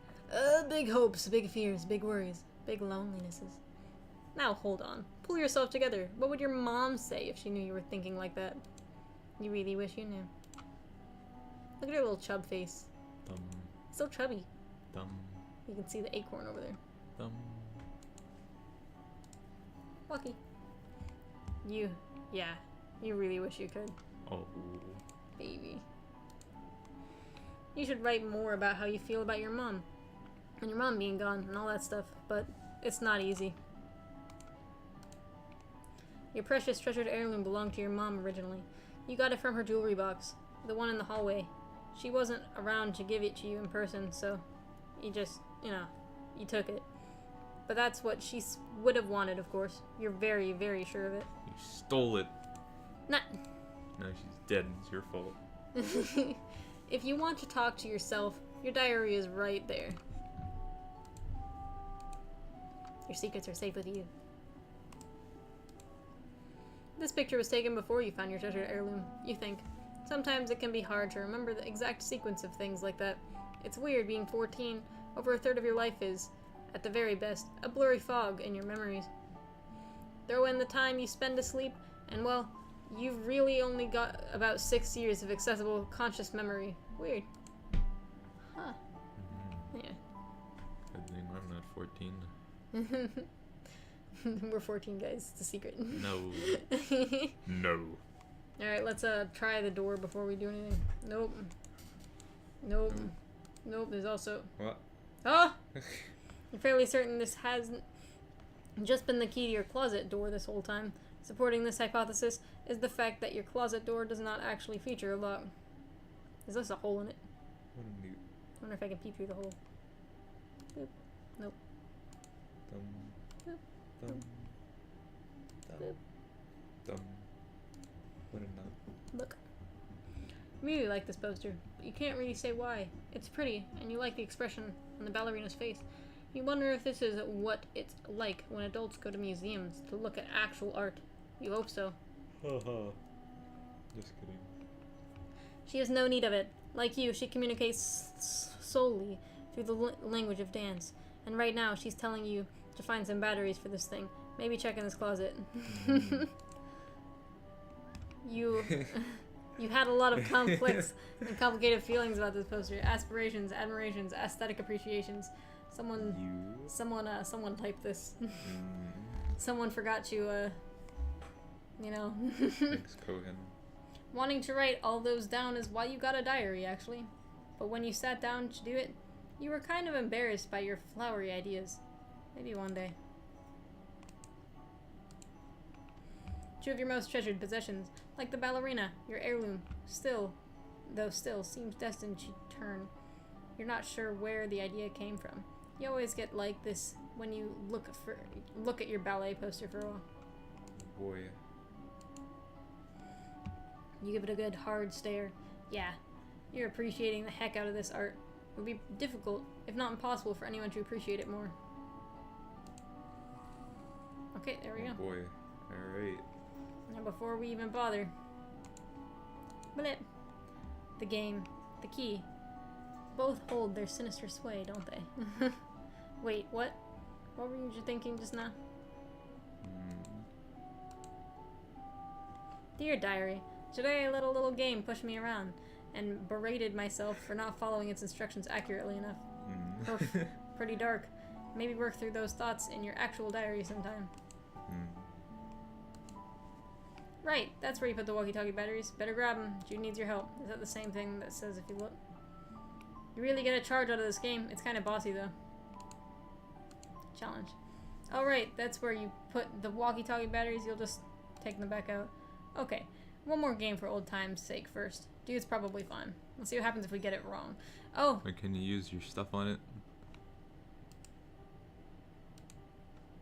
Big hopes, big fears, big worries, big lonelinesses. Now hold on. Pull yourself together. What would your mom say if she knew you were thinking like that? You really wish you knew. Look at her little chub face. So chubby. You can see the acorn over there. Lucky. You really wish you could. Oh. Baby. You should write more about how you feel about your mom. and your mom being gone and all that stuff, but it's not easy. Your precious treasured heirloom belonged to your mom originally. You got it from her jewelry box, the one in the hallway. She wasn't around to give it to you in person, so you just, you took it. But that's what she would have wanted, of course. You're very, very sure of it. You stole it. Nah. No, she's dead. It's your fault. If you want to talk to yourself, your diary is right there. Your secrets are safe with you. This picture was taken before you found your treasured heirloom, you think. Sometimes it can be hard to remember the exact sequence of things like that. It's weird being 14. Over a third of your life is, at the very best, a blurry fog in your memories. Throw in the time you spend asleep, and well, you've really only got about 6 years of accessible conscious memory. Weird. Huh. Yeah. Good thing I'm not 14. We're 14, guys. It's a secret. No. No. Alright, let's try the door before we do anything. Nope. Nope. Nope, there's also... What? Oh! I'm fairly certain this hasn't just been the key to your closet door this whole time. Supporting this hypothesis is the fact that your closet door does not actually feature a lock. Is this a hole in it? What a newt. I wonder if I can peep through the hole. Boop. Nope. Dum. Boop. Dum. Dum. Boop. Dum. What a nut. Look. I really like this poster, but you can't really say why. It's pretty, and you like the expression on the ballerina's face. You wonder if this is what it's like when adults go to museums to look at actual art. You hope so. Haha. Just kidding. She has no need of it. Like you, she communicates solely through the language of dance. And right now, she's telling you to find some batteries for this thing. Maybe check in this closet. You had a lot of conflicts and complicated feelings about this poster. Aspirations, admirations, aesthetic appreciations. Someone typed this. Someone forgot to, Thanks, Cohen. Wanting to write all those down is why you got a diary, actually. But when you sat down to do it, you were kind of embarrassed by your flowery ideas. Maybe one day. 2 of your most treasured possessions, like the ballerina, your heirloom, still seems destined to turn. You're not sure where the idea came from. You always get like this when you look at your ballet poster for a while. Boy. You give it a good hard stare. Yeah, you're appreciating the heck out of this art. It would be difficult, if not impossible, for anyone to appreciate it more. Okay, there we go. Boy. Alright. Now before we even bother. Blip. The game, the key. Both hold their sinister sway, don't they? Wait, what? What were you thinking just now? Dear diary, today I let a little game push me around and berated myself for not following its instructions accurately enough. Oof, pretty dark. Maybe work through those thoughts in your actual diary sometime. Right, that's where you put the walkie-talkie batteries. Better grab them. Jude needs your help. Is that the same thing that says if you look? You really get a charge out of this game. It's kind of bossy, though. Challenge. Oh, right, that's where you put the walkie-talkie batteries. You'll just take them back out. Okay, one more game for old time's sake first. Dude's probably fine. Let's see what happens if we get it wrong. Oh! Wait, can you use your stuff on it?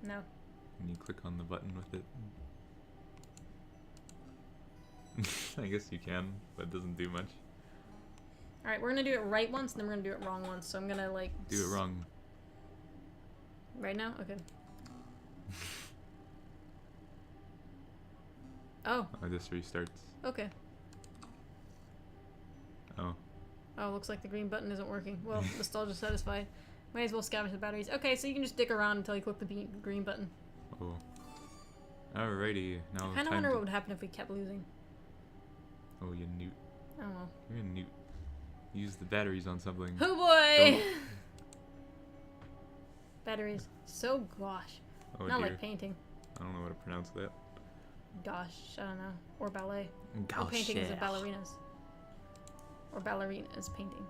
No. Can you click on the button with it? I guess you can, but it doesn't do much. Alright, we're gonna do it right once, and then we're gonna do it wrong once. So I'm gonna, like... Do it wrong. Right now? Okay. Oh. Oh, this restarts. Okay. Oh. Oh, looks like the green button isn't working. Well, nostalgia satisfied. Might as well scavenge the batteries. Okay, so you can just dick around until you click the green button. Oh. Alrighty, now I kind of wonder what would happen if we kept losing. Oh, you newt. Oh well. You're a newt. Use the batteries on something. Oh boy! Don't. Batteries. So gosh. Oh, Not dear. like painting. I don't know how to pronounce that. Gosh, I don't know. Or ballet. Gosh. Well, painting is a ballerinas. Or ballerinas painting.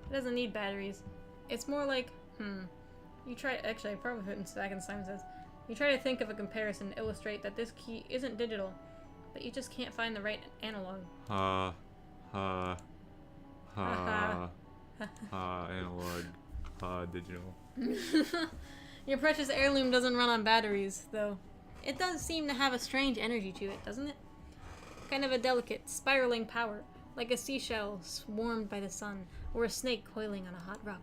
It doesn't need batteries. It's more like, You try. Actually, I probably put it back in Simon Says. You try to think of a comparison to illustrate that this key isn't digital, but you just can't find the right analog. Analog, digital. Your precious heirloom doesn't run on batteries, though. It does seem to have a strange energy to it, doesn't it? Kind of a delicate, spiraling power, like a seashell swarmed by the sun, or a snake coiling on a hot rock.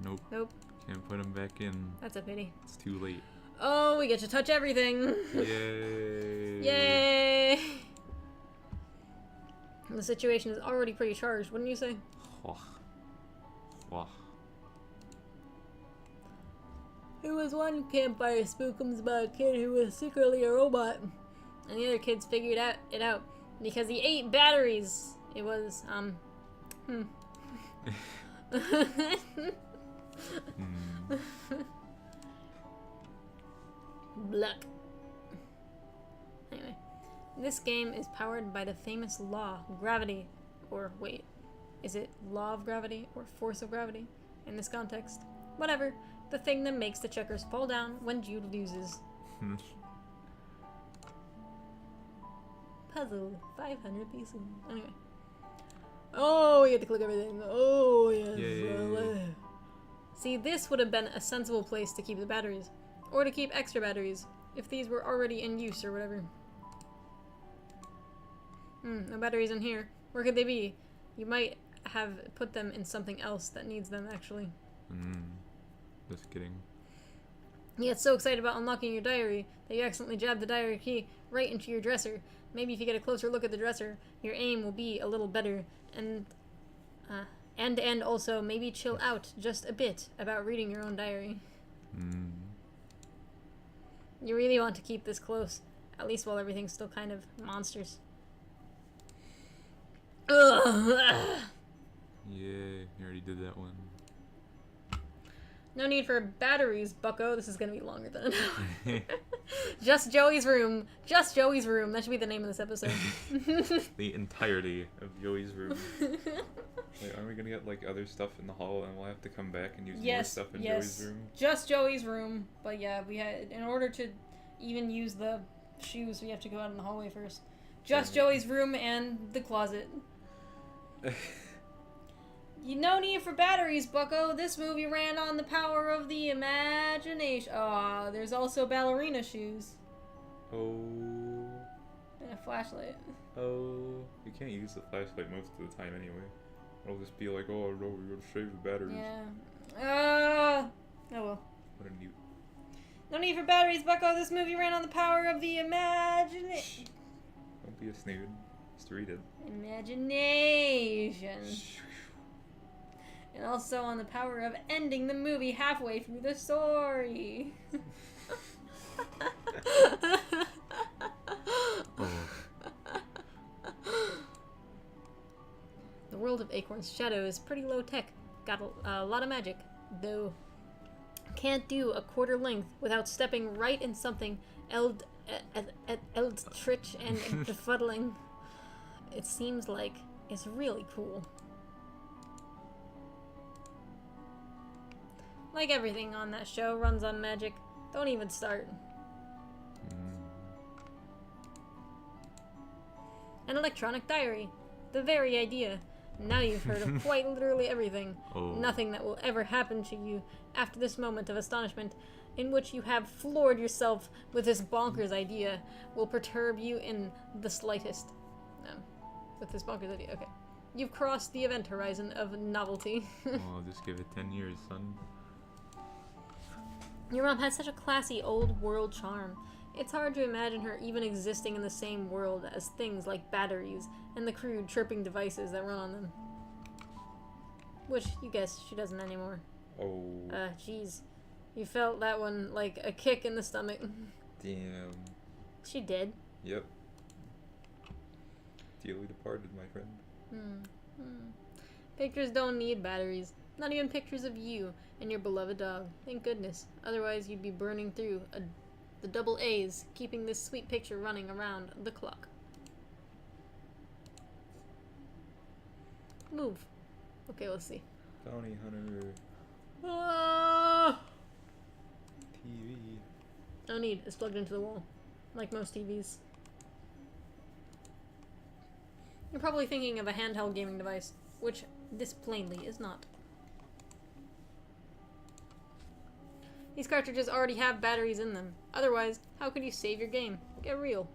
Nope. Nope. Can't put him back in. That's a pity. It's too late. Oh, we get to touch everything! Yay! Yay! The situation is already pretty charged, wouldn't you say? There was one campfire spookums about a kid who was secretly a robot, and the other kids figured it out because he ate batteries. It was Bluck. Anyway, this game is powered by the famous law, gravity, or wait, is it law of gravity or force of gravity in this context? Whatever. The thing that makes the checkers fall down when Jude loses. Puzzle, 500 pieces. Anyway. Oh, you get to click everything. Oh, yes. Yay. See, this would have been a sensible place to keep the batteries. Or to keep extra batteries, if these were already in use or whatever. No batteries in here. Where could they be? You might have put them in something else that needs them, actually. Just kidding. You get so excited about unlocking your diary that you accidentally jab the diary key right into your dresser. Maybe if you get a closer look at the dresser, your aim will be a little better, and also maybe chill out just a bit about reading your own diary. You really want to keep this close, at least while everything's still kind of monsters. Ugh. Yay, you already did that one. No need for batteries, bucko. This is gonna be longer than an hour. Just Joey's room. Just Joey's room. That should be the name of this episode. The entirety of Joey's room. Wait, aren't we gonna get like other stuff in the hall and we'll have to come back and use more stuff in Joey's room? Just Joey's room. But yeah, we had, in order to even use the shoes, we have to go out in the hallway first. Just Joey's room and the closet. No need for batteries, bucko. This movie ran on the power of the imagination. Aw, there's also ballerina shoes. Oh. And a flashlight. Oh. You can't use the flashlight most of the time anyway. It'll just be like, oh no, we gotta save the batteries. Yeah. Oh well. What a newt. No need for batteries, bucko. This movie ran on the power of the imagination. Don't be a snood. Just read it. Imagination. And also on the power of ending the movie halfway through the story. The world of Acorn's Shadow is pretty low tech. Got a lot of magic, though. Can't do a quarter length without stepping right in something eldritch and befuddling. It seems like it's really cool. Like everything on that show runs on magic. Don't even start. An electronic diary. The very idea. Now you've heard of quite literally everything. Nothing that will ever happen to you after this moment of astonishment, in which you have floored yourself with this bonkers idea, will perturb you in the slightest. With this bonkers idea, okay. You've crossed the event horizon of novelty. Oh, just give it 10 years, son. Your mom had such a classy old world charm. It's hard to imagine her even existing in the same world as things like batteries and the crude chirping devices that run on them. Which, you guess, she doesn't anymore. Oh. Jeez. You felt that one like a kick in the stomach. Damn. She did. Yep. Dearly departed, my friend. Pictures don't need batteries. Not even pictures of you and your beloved dog. Thank goodness. Otherwise, you'd be burning through the double A's, keeping this sweet picture running around the clock. Move. Okay, let's see. Bounty hunter. Ah! TV. No need. It's plugged into the wall. Like most TVs. You're probably thinking of a handheld gaming device, which this plainly is not. These cartridges already have batteries in them. Otherwise, how could you save your game? Get real.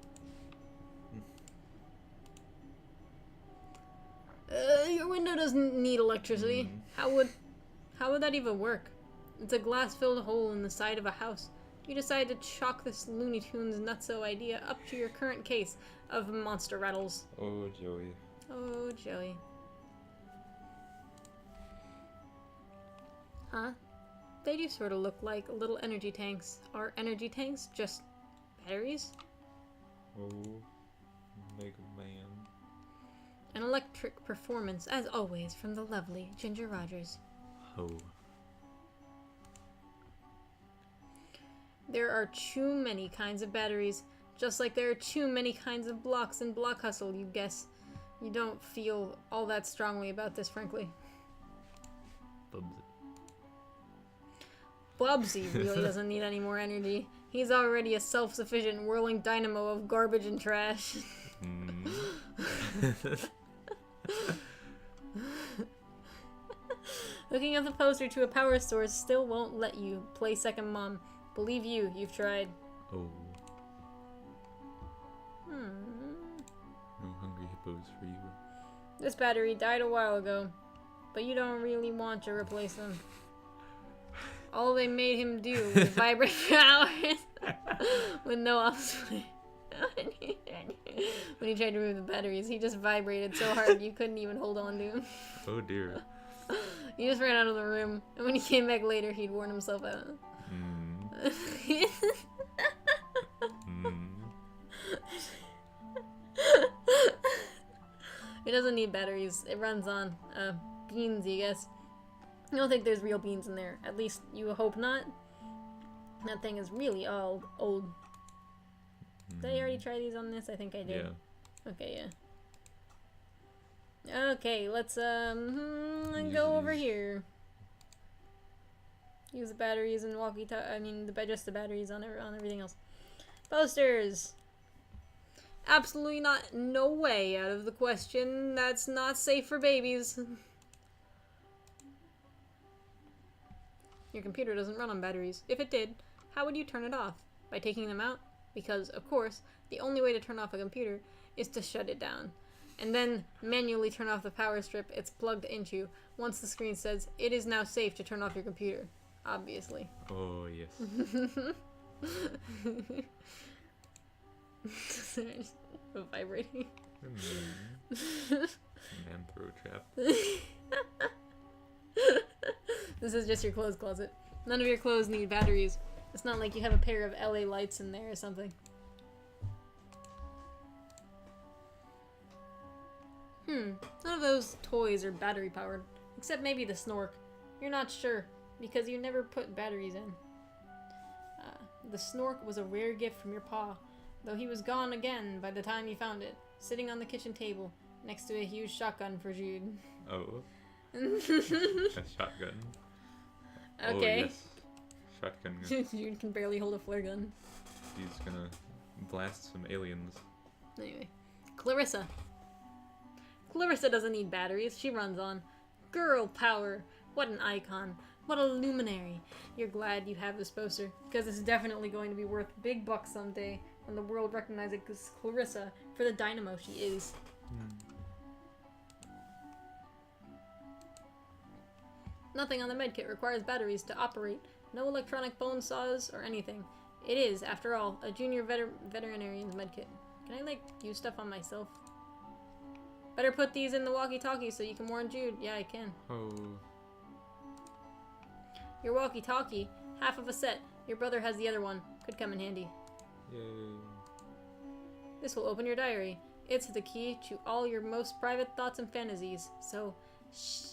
Your window doesn't need electricity. How would that even work? It's a glass-filled hole in the side of a house. You decide to chalk this Looney Tunes nutso idea up to your current case of monster rattles. Oh, Joey. Oh, Joey. Huh? They do sort of look like little energy tanks. Are energy tanks just batteries? Oh, Mega Man. An electric performance, as always, from the lovely Ginger Rogers. Oh. There are too many kinds of batteries, just like there are too many kinds of blocks in Block Hustle, you guess. You don't feel all that strongly about this, frankly. Bubsy really doesn't need any more energy. He's already a self-sufficient whirling dynamo of garbage and trash. Looking at the poster to a power source still won't let you play Second Mom. Believe you, you've tried. Oh. No hungry hippos for you. This battery died a while ago, but you don't really want to replace them. All they made him do was vibrate for hours with no offspring. When he tried to remove the batteries, he just vibrated so hard you couldn't even hold on to him. Oh dear. He just ran out of the room, and when he came back later, he'd worn himself out. It doesn't need batteries. It runs on beans, I guess. I don't think there's real beans in there. At least you hope not. That thing is really old. Did I already try these on this? I think I did. Yeah. Okay, yeah. Okay, let's go over here. Use the batteries and just the batteries on everything else. Posters. Absolutely not. No way out of the question. That's not safe for babies. Your computer doesn't run on batteries. If it did, how would you turn it off? By taking them out? Because, of course, the only way to turn off a computer is to shut it down. And then manually turn off the power strip it's plugged into once the screen says, it is now safe to turn off your computer. Obviously. Oh, yes. Vibrating. Man throw trap. This is just your clothes closet. None of your clothes need batteries. It's not like you have a pair of LA lights in there or something. None of those toys are battery powered. Except maybe the Snork. You're not sure, because you never put batteries in. The Snork was a rare gift from your pa, though he was gone again by the time you found it, sitting on the kitchen table, next to a huge shotgun for Jude. Oh. A shotgun. Okay. Oh, yes. Shotgun gun. Jude can barely hold a flare gun. He's gonna blast some aliens. Anyway. Clarissa. Clarissa doesn't need batteries. She runs on girl power. What an icon. What a luminary. You're glad you have this poster, because it's definitely going to be worth big bucks someday when the world recognizes Clarissa for the dynamo she is. Nothing on the medkit requires batteries to operate. No electronic bone saws or anything. It is, after all, a junior veterinarian's medkit. Can I, use stuff on myself? Better put these in the walkie-talkie so you can warn Jude. Yeah, I can. Oh. Your walkie-talkie. Half of a set. Your brother has the other one. Could come in handy. Yay. This will open your diary. It's the key to all your most private thoughts and fantasies. So, shh.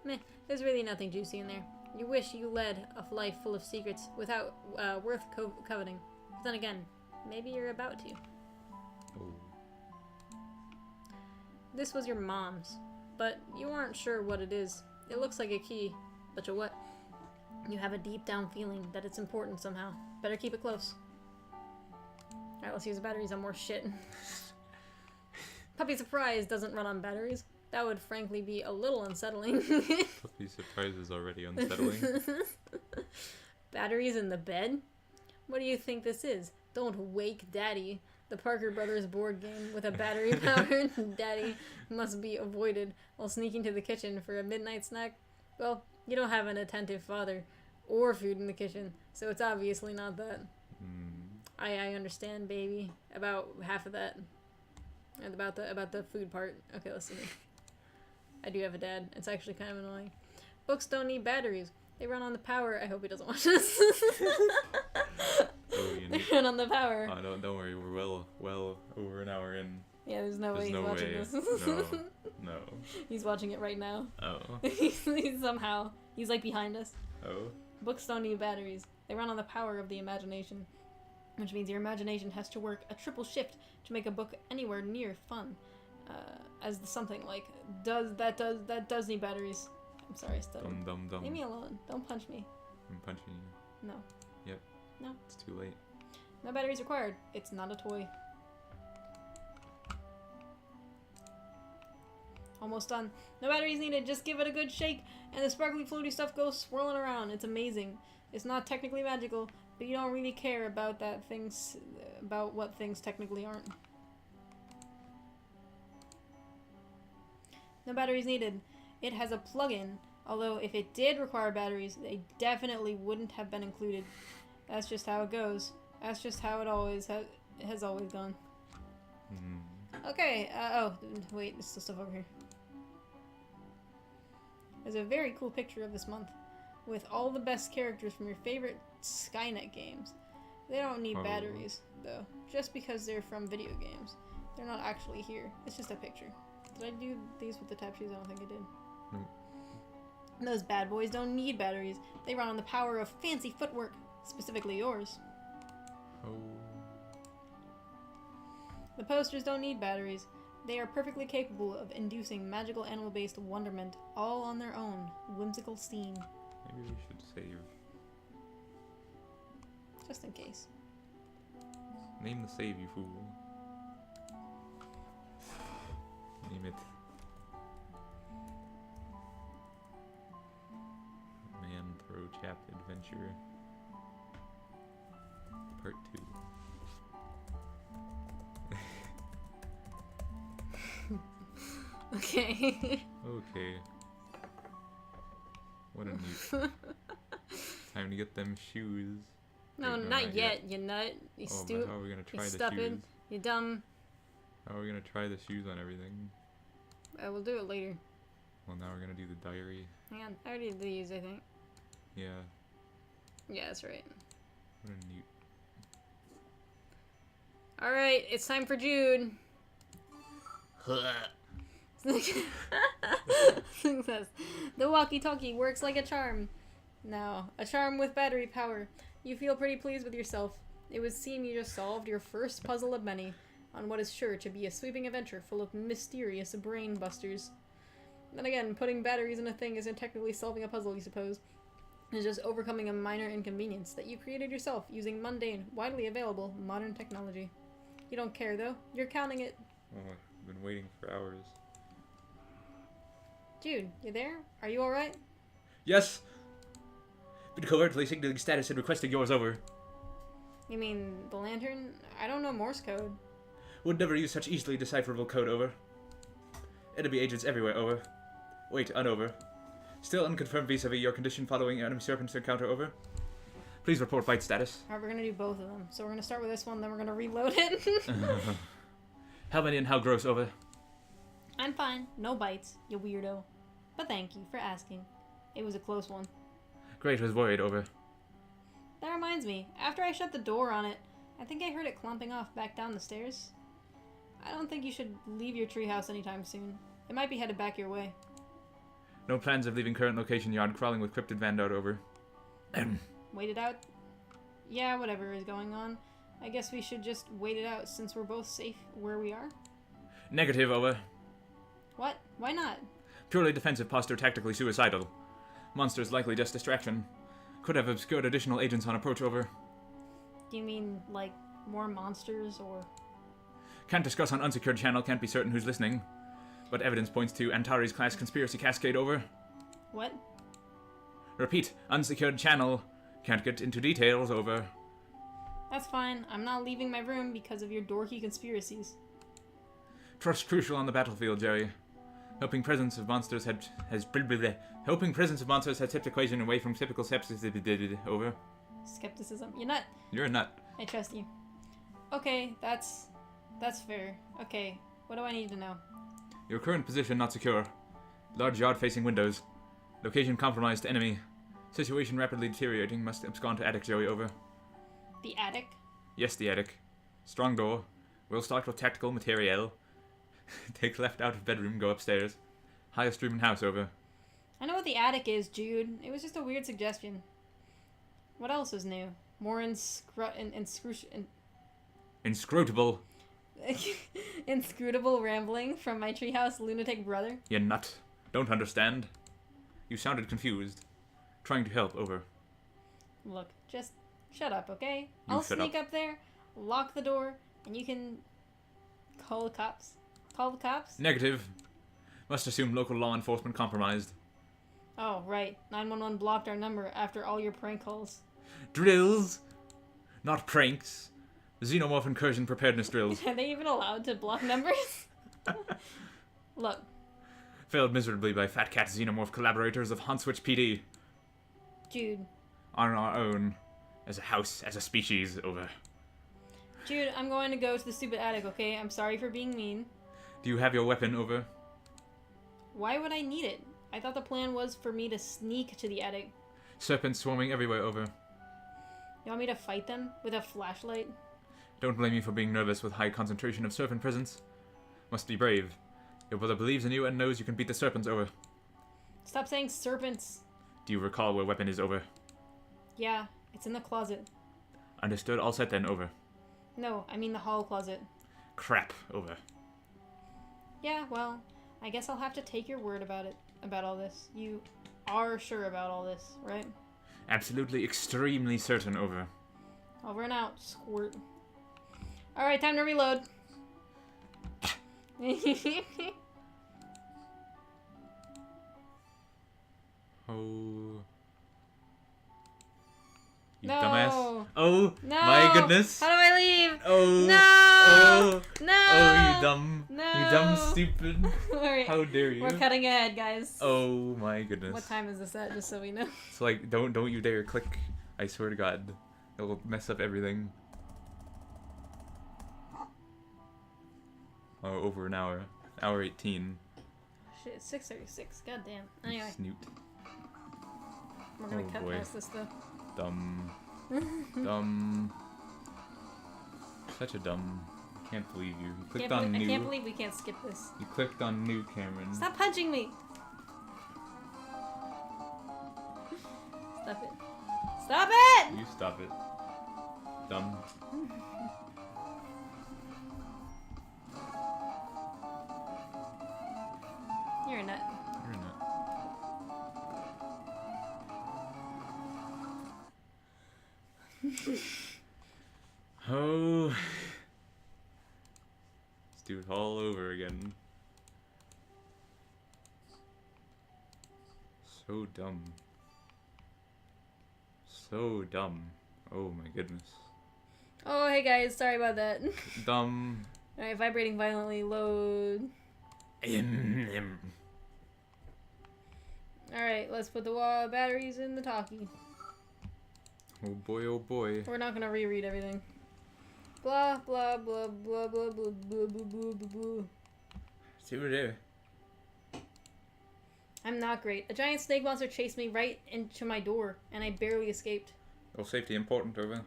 Meh, there's really nothing juicy in there. You wish you led a life full of secrets without worth coveting. But then again, maybe you're about to. Oh. This was your mom's, but you aren't sure what it is. It looks like a key, but you what? You have a deep down feeling that it's important somehow. Better keep it close. Alright, let's use the batteries on more shit. Puppy Surprise doesn't run on batteries. That would frankly be a little unsettling. Puppy Surprise is already unsettling. Batteries in the bed? What do you think this is? Don't wake Daddy. The Parker Brothers board game with a battery-powered Daddy must be avoided while sneaking to the kitchen for a midnight snack. Well, you don't have an attentive father or food in the kitchen, so it's obviously not that. I understand, baby. About half of that. And about the food part. Okay, let's see. I do have a dad. It's actually kind of annoying. Books don't need batteries. They run on the power. I hope he doesn't watch this. They run on the power. Oh, don't worry. We're well over an hour in. Yeah, there's no way he's watching this. No. He's watching it right now. Oh. Somehow. He's like behind us. Oh. Books don't need batteries. They run on the power of the imagination. Which means your imagination has to work a triple shift to make a book anywhere near fun. As something like, that does need batteries. I'm sorry, Stutter. Dumb. Leave me alone. Don't punch me. I'm punching you. No. Yep. No. It's too late. No batteries required. It's not a toy. Almost done. No batteries needed. Just give it a good shake, and the sparkly floaty stuff goes swirling around. It's amazing. It's not technically magical, but you don't really care about what things technically aren't. No batteries needed. It has a plug-in, although if it did require batteries, they definitely wouldn't have been included. That's just how it goes. That's just how it always has always gone. Okay, oh, wait, there's still stuff over here. There's a very cool picture of this month, with all the best characters from your favorite Skynet games. They don't need batteries, though, just because they're from video games. They're not actually here. It's just a picture. Did I do these with the tap shoes? I don't think I did. Nope. Those bad boys don't need batteries. They run on the power of fancy footwork, specifically yours. Oh. The posters don't need batteries. They are perfectly capable of inducing magical animal-based wonderment, all on their own whimsical steam. Maybe we should save. Just in case. Name the save, you fool. Name it. Man Throw Chap Adventure. Part 2. Okay. Okay. What a neat. Time to get them shoes. No, Wait, not yet, you nut. You But stupid. how are we gonna try You the stupid. shoes? You dumb. How are we gonna try the shoes on everything? We'll do it later. Well, now we're gonna do the diary. Hang on. I already did these, I think. Yeah. Yeah, that's right. What a neat. Alright, it's time for Jude. Success. The walkie-talkie works like a charm. Now, a charm with battery power. You feel pretty pleased with yourself. It would seem you just solved your first puzzle of many, on what is sure to be a sweeping adventure full of mysterious brain busters. Then again, putting batteries in a thing isn't technically solving a puzzle, you suppose. It's just overcoming a minor inconvenience that you created yourself using mundane, widely available, modern technology. You don't care, though. You're counting it. Oh, I've been waiting for hours. Jude, you there? Are you alright? Yes! Been covertly signaling status and requesting yours over. You mean the lantern? I don't know Morse code. Would never use such easily decipherable code over. Enemy agents everywhere over. Wait, unover. Still unconfirmed vis-a-vis your condition following enemy serpents encounter over. Please report bite status. Alright, we're gonna do both of them. So we're gonna start with this one, then we're gonna reload it. How many and how gross over? I'm fine. No bites, you weirdo. But thank you for asking. It was a close one. Great, was worried over. That reminds me, after I shut the door on it, I think I heard it clomping off back down the stairs. I don't think you should leave your treehouse anytime soon. It might be headed back your way. No plans of leaving current location yard, crawling with cryptid vanguard over. Wait it out? Yeah, whatever is going on. I guess we should just wait it out since we're both safe where we are. Negative over. What? Why not? Purely defensive, posture, tactically suicidal. Monsters likely just distraction. Could have obscured additional agents on approach over. Do you mean, like, more monsters, or...? Can't discuss on unsecured channel, can't be certain who's listening. But evidence points to Antari's class conspiracy cascade over. What? Repeat, unsecured channel. Can't get into details over. That's fine. I'm not leaving my room because of your dorky conspiracies. Trust crucial on the battlefield, Jerry. Hoping presence of monsters Hoping presence of monsters had tipped equation away from typical sepsis. Over. Skepticism. You're nut. You're a nut. I trust you. Okay, that's fair. Okay, what do I need to know? Your current position not secure. Large yard facing windows. Location compromised to enemy. Situation rapidly deteriorating. Must abscond to attic, Joey. Over. The attic? Yes, the attic. Strong door. Well stocked with tactical materiel. Take left out of bedroom, go upstairs. Highest room in house. Over. I know what the attic is, Jude. It was just a weird suggestion. What else is new? More Inscrutable. inscrutable rambling from my treehouse lunatic brother? You nut. Don't understand. You sounded confused. Trying to help. Over. Look, just shut up, okay? You I'll shut sneak up. up there, lock the door, and you can call the cops. Call the cops? Negative. Must assume local law enforcement compromised. Oh, right. 911 blocked our number after all your prank calls. Drills. Not pranks. Xenomorph incursion preparedness drills. Are they even allowed to block numbers? Look. Failed miserably by Fat Cat Xenomorph collaborators of Huntswich PD. Jude. On our own. As a house, as a species. Over. Jude, I'm going to go to the stupid attic, okay? I'm sorry for being mean. Do you have your weapon? Over. Why would I need it? I thought the plan was for me to sneak to the attic. Serpents swarming everywhere. Over. You want me to fight them with a flashlight? Don't blame me for being nervous with high concentration of serpent presence. Must be brave. Your brother believes in you and knows you can beat the serpents. Over. Stop saying serpents. Do you recall where weapon is? Over. Yeah, it's in the closet. Understood. All set then. Over. No, I mean the hall closet. Crap. Over. Yeah, well, I guess I'll have to take your word about it, about all this. You are sure about all this, right? Absolutely extremely certain. Over. Over and out, squirt. Alright, time to reload. Oh. You No. dumbass. Oh, No! my goodness. How do I leave? Oh. No! Oh. No! Oh, you dumb. No! You dumb stupid. Alright, How dare you? we're cutting ahead, guys. Oh my goodness. What time is this at, just so we know? It's like, don't you dare click. I swear to God. It will mess up everything. Oh, over an hour. Hour 18. Shit, it's 6:36. God damn. Anyway, Snoot. we're gonna Oh, cut boy. past this stuff. Dumb. Dumb. Such a dumb. Can't believe you. You clicked on new. I can't believe we can't skip this. You clicked on new, Cameron. Stop punching me! Stop it. Stop it! You stop it. Dumb. You're a nut. You're not. Oh. Let's do it all over again. So dumb. So dumb. Oh my goodness. Oh, hey guys, sorry about that. Dumb. Alright, vibrating violently, load. Alright, let's put the batteries in the talkie. Oh boy, oh boy. We're not gonna reread everything. Blah, blah, blah, blah, blah, blah, blah, blah, blah, blah, blah. See what there. I'm not great. A giant snake monster chased me right into my door, and I barely escaped. Oh, safety important over.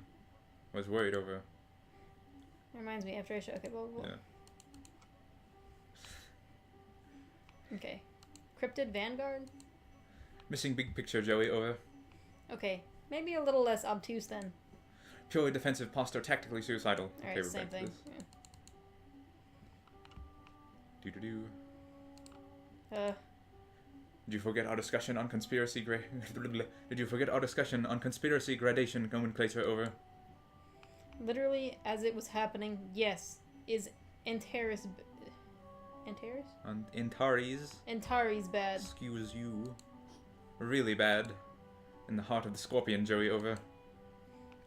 Was worried over. It reminds me after I show. Okay, blah, blah, blah. Yeah. Okay. Cryptid Vanguard? Missing big picture, Joey, over. Okay. Maybe a little less obtuse then. Purely defensive posture, tactically suicidal. Alright, same thing. Yeah. Do do do. Did you forget our discussion on conspiracy Did you forget our discussion on conspiracy gradation nomenclature over? Literally, as it was happening, yes. Is Antares... Antares? Antares. Antares bad. Excuse you. Really bad. In the heart of the scorpion, Joey, over.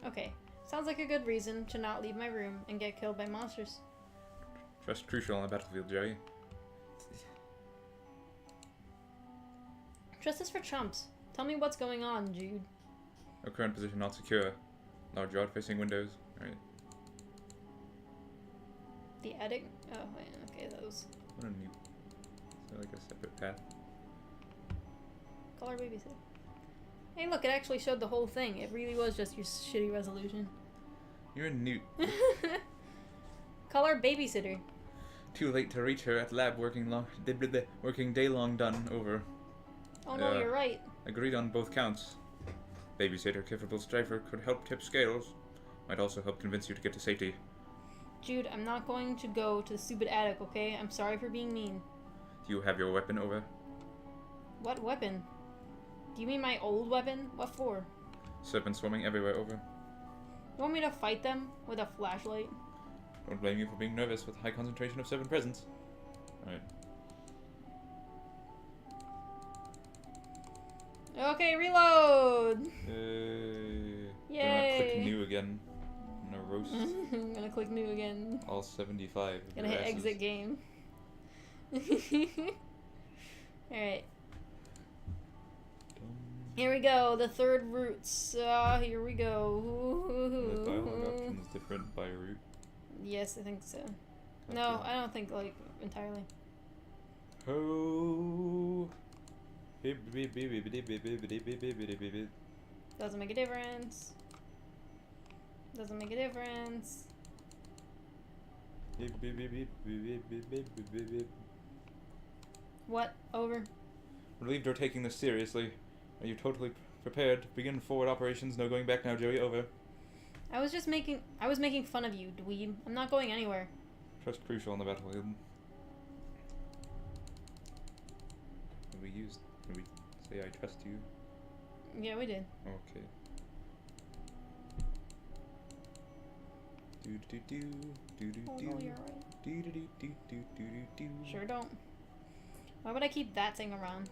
Okay. Sounds like a good reason to not leave my room and get killed by monsters. Trust crucial on the battlefield, Joey. Trust is for chumps. Tell me what's going on, Jude. Our current position not secure. Large rod facing windows. Alright. The attic? Oh, wait, okay, those. What a new... Is there like a separate path? Color babysitter. Hey, look, it actually showed the whole thing. It really was just your shitty resolution. You're a newt. Color babysitter. Too late to reach her at lab working day long done over. Oh no, you're right. Agreed on both counts. Babysitter capable strifer could help tip scales. Might also help convince you to get to safety. Jude, I'm not going to go to the stupid attic, okay? I'm sorry for being mean. Do you have your weapon over? What weapon? Do you mean my old weapon? What for? Serpents swarming everywhere over. You want me to fight them with a flashlight? Don't blame you for being nervous with high concentration of serpent presence. Alright. Okay, reload! Yay! Yay! I'm gonna click new again. I'm gonna roast I'm gonna click new again. all 75. Gonna hit exit game. Alright. Here we go, the third roots. Here we go. The dialogue options different by route. Yes, I think so. Okay. No, I don't think, like, entirely. Oh. Doesn't make a difference. Doesn't make a difference. What? Over? Relieved you're taking this seriously. Are you totally prepared to begin forward operations? No going back now, Joey. Over. I was making fun of you, dweeb. I'm not going anywhere. Trust crucial on the battlefield. Did we say I trust you? Yeah, we did. Okay. Do do do do do Oh do no, you're right. do do do do do do do. Sure don't. Why would I keep that thing around?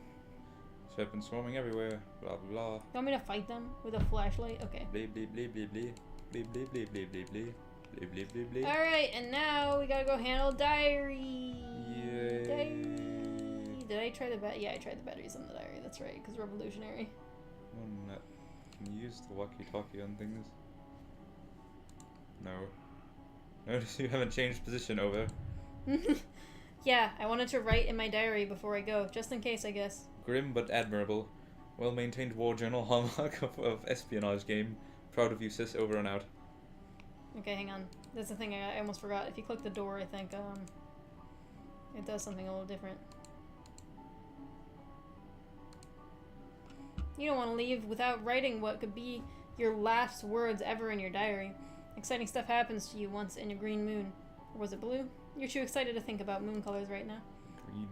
Serpents swarming everywhere. Blah blah blah. You want me to fight them with a flashlight? Okay. Blah blah blah blah blah. Blah blah blah blah blah blah. Blah blah blah blah. Alright, and now we gotta go handle diary. Yay. Diary. Did I try the Yeah, I tried the batteries on the diary. That's right, because revolutionary. Can you use the walkie-talkie on things? No. Notice you haven't changed position, over. Yeah, I wanted to write in my diary before I go, just in case, I guess. Grim but admirable. Well-maintained war journal hallmark of espionage game. Proud of you, sis. Over and out. Okay, hang on. That's the thing I almost forgot. If you click the door, I think, it does something a little different. You don't want to leave without writing what could be your last words ever in your diary. Exciting stuff happens to you once in a green moon. Or was it blue? You're too excited to think about moon colors right now. Green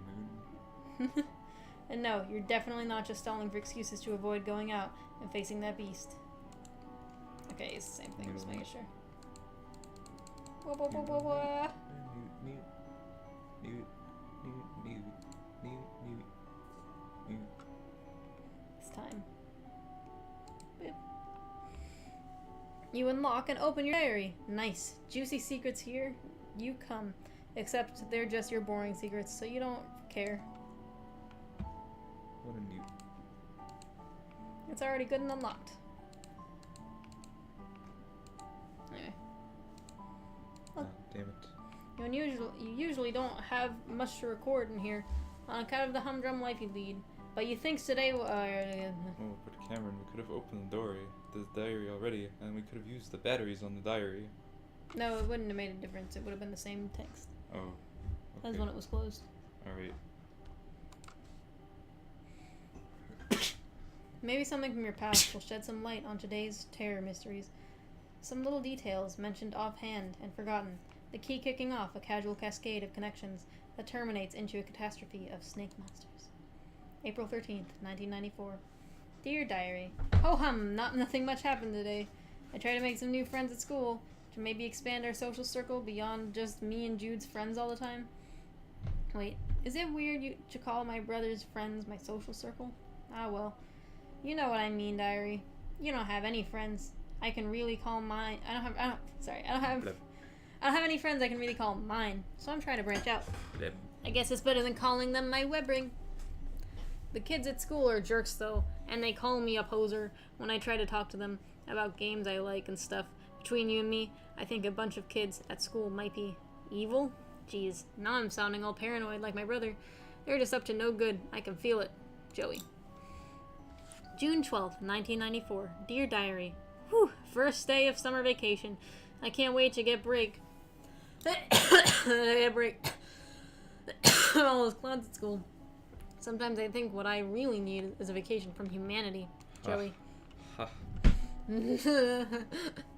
moon. And no, you're definitely not just stalling for excuses to avoid going out and facing that beast. Okay, it's the same thing, just making sure. Whoa, whoa, whoa, whoa, whoa. It's time. Boop. You unlock and open your diary. Nice. Juicy secrets here. You come. Except they're just your boring secrets, so you don't care. What a newt. It's already good and unlocked. Anyway. Oh, damn it. You usually don't have much to record in here on account of the humdrum life you lead. But you think today Oh, but Cameron, we could have opened the diary already, and we could have used the batteries on the diary. No, it wouldn't have made a difference. It would have been the same text Oh. as Okay. when it was closed. Alright. Maybe something from your past will shed some light on today's terror mysteries. Some little details mentioned offhand and forgotten The key kicking off a casual cascade of connections that terminates into a catastrophe of snake monsters. April 13th, 1994. Dear Diary, ho hum, nothing much happened today. I tried to make some new friends at school, to maybe expand our social circle beyond just me and Jude's friends all the time. Wait, is it weird to call my brother's friends my social circle? Ah well, you know what I mean, Diary. You don't have any friends. I can really call mine. I don't have any friends I can really call mine, so I'm trying to branch out. Blip. I guess it's better than calling them my web ring. The kids at school are jerks though, and they call me a poser when I try to talk to them about games I like and stuff. Between you and me, I think a bunch of kids at school might be evil. Jeez, now I'm sounding all paranoid like my brother. They're just up to no good. I can feel it. Joey. June 12th, 1994. Dear Diary. Whew, first day of summer vacation. I can't wait to get break. All those clowns at school. Sometimes I think what I really need is a vacation from humanity. Joey.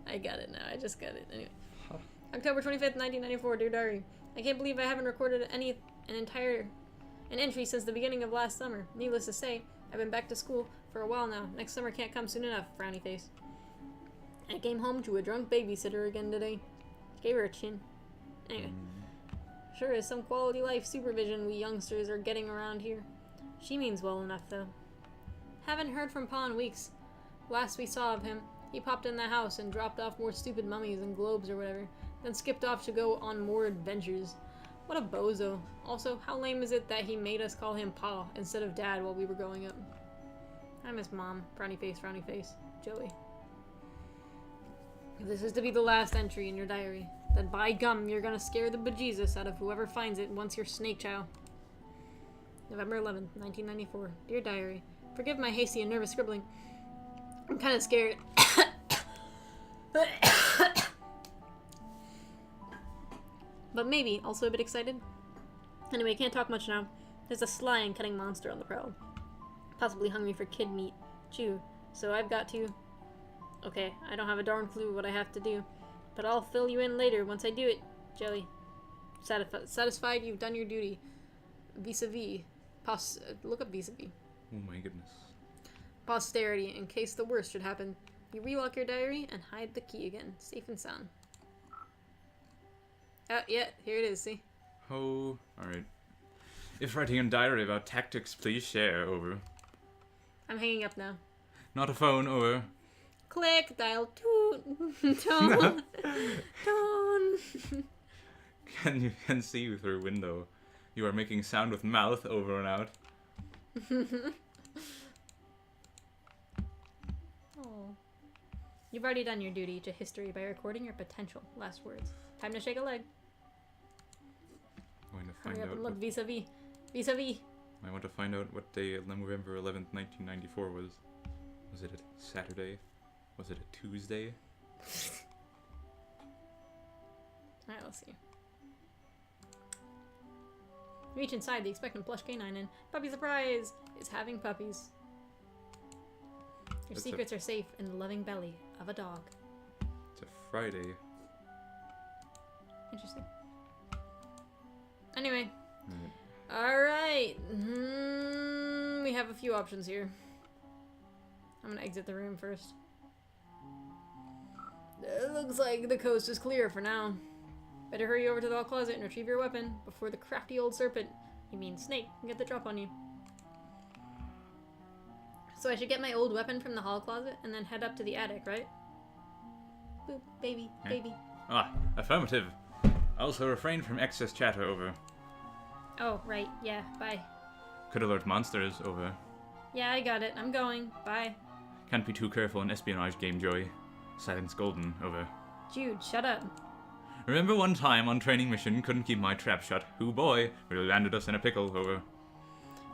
I got it now. I just got it. Anyway. October 25th, 1994. Dear Diary. I can't believe I haven't recorded an entry since the beginning of last summer. Needless to say, I've been back to school for a while now. Next summer can't come soon enough. Frowny face. I came home to a drunk babysitter again today. Gave her a chin. Anyway. Sure is some quality life supervision we youngsters are getting around here. She means well enough, though. Haven't heard from Pa in weeks. Last we saw of him, he popped in the house and dropped off more stupid mummies and globes or whatever, then skipped off to go on more adventures. What a bozo. Also, how lame is it that he made us call him Pa instead of Dad while we were growing up? I miss Mom. Frowny face. Joey. If this is to be the last entry in your diary, then by gum, you're gonna scare the bejesus out of whoever finds it once you're snake chow. November 11th, 1994. Dear Diary. Forgive my hasty and nervous scribbling. I'm kind of scared. But maybe also a bit excited. Anyway, can't talk much now. There's a sly and cunning monster on the prowl. Possibly hungry for kid meat. Chew. So I've got to... Okay, I don't have a darn clue what I have to do. But I'll fill you in later once I do it. Jelly. Satisfied you've done your duty. Vis-a-vis. Look up vis-a-vis. Oh my goodness. Posterity, in case the worst should happen. You relock your diary and hide the key again. Safe and sound. Yeah, here it is, see? Oh, alright. If writing a diary about tactics, please share, over. I'm hanging up now. Not a phone, over. Click, dial, toot, tone, tone. Can see you through window. You are making sound with mouth, over and out. Oh. You've already done your duty to history by recording your potential last words. Time to shake a leg. I'm going to find Hurry up out. and look vis-a-vis. Vis-a-vis. I want to find out what day November 11th, 1994 was. Was it a Saturday? Was it a Tuesday? Alright, let's see. Reach inside the expectant plush canine and puppy surprise is having puppies. Your secrets are safe in the loving belly of a dog. It's a Friday. Interesting. Anyway. Right. Alright. We have a few options here. I'm gonna exit the room first. It looks like the coast is clear for now. Better hurry over to the hall closet and retrieve your weapon before the crafty old serpent, you mean snake, can get the drop on you. So I should get my old weapon from the hall closet and then head up to the attic, right? Boop, baby, baby. Ah, affirmative. Also refrain from excess chatter, over. Oh, right, yeah, bye. Could alert monsters, over. Yeah, I got it, I'm going, bye. Can't be too careful in espionage game, Joey. Silence golden, over. Jude, shut up. Remember one time on training mission, couldn't keep my trap shut. Hoo boy, really landed us in a pickle, over.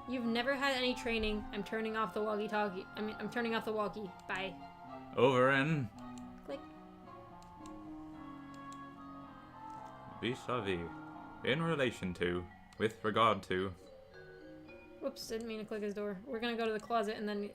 You've never had any training. I'm turning off the walkie-talkie. I'm turning off the walkie. Bye. Over and... Click. Vis-a-vis. In relation to. With regard to. Whoops, didn't mean to click his door. We're gonna go to the closet and then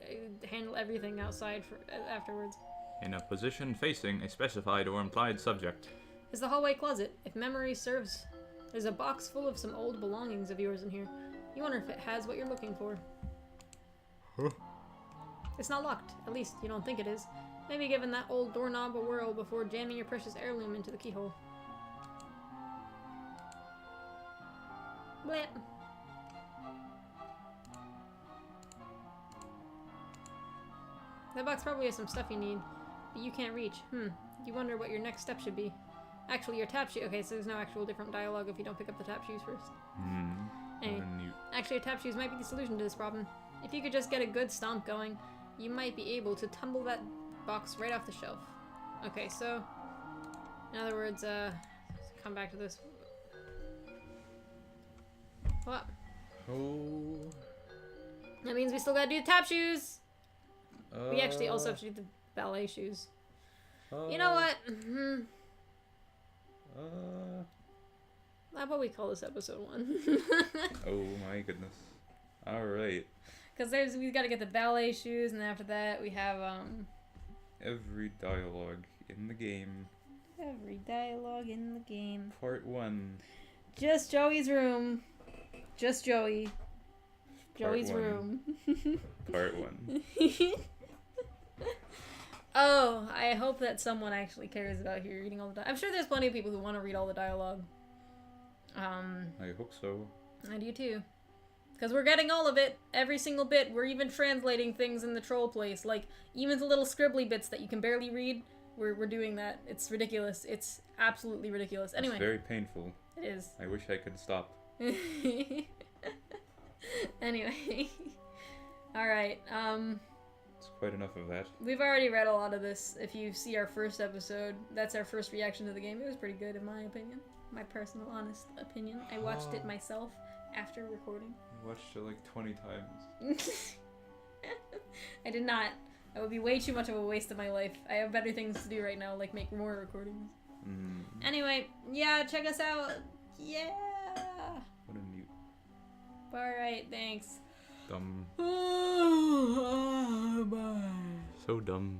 handle everything outside for afterwards. In a position facing a specified or implied subject. is the hallway closet. If memory serves, there's a box full of some old belongings of yours in here. You wonder if it has what you're looking for. Huh? It's not locked. At least, you don't think it is. Maybe giving that old doorknob a whirl before jamming your precious heirloom into the keyhole. Blip. That box probably has some stuff you need, but you can't reach. You wonder what your next step should be. Actually, your tap shoe. Okay, so there's no actual different dialogue if you don't pick up the tap shoes first. Anyway, actually, your tap shoes might be the solution to this problem. If you could just get a good stomp going, you might be able to tumble that box right off the shelf. Okay, so in other words, come back to this. What? Oh. That means we still gotta do the tap shoes. We actually also have to do the ballet shoes. You know what? How about we call this episode 1? Oh my goodness. Alright. Because we've got to get the ballet shoes, and after that we have, Every dialogue in the game. Every dialogue in the game. Part 1. Just Joey's room. Just Joey. Joey's one. room. Part 1. Oh, I hope that someone actually cares about here reading all the dialogue. I'm sure there's plenty of people who want to read all the dialogue. I hope so. I do too. Because we're getting all of it, every single bit. We're even translating things in the troll place. Like, even the little scribbly bits that you can barely read, we're doing that. It's ridiculous. It's absolutely ridiculous. Anyway. It's very painful. It is. I wish I could stop. Anyway. Alright, It's quite enough of that. we've already read a lot of this. If you see our first episode, that's our first reaction to the game. It was pretty good in my opinion. My personal, honest opinion. I watched it myself after recording. I watched it like 20 times. I did not. That would be way too much of a waste of my life. I have better things to do right now, like make more recordings. Anyway, yeah, check us out. Yeah. What a mute. Alright, thanks. Dumb. Bye. So dumb.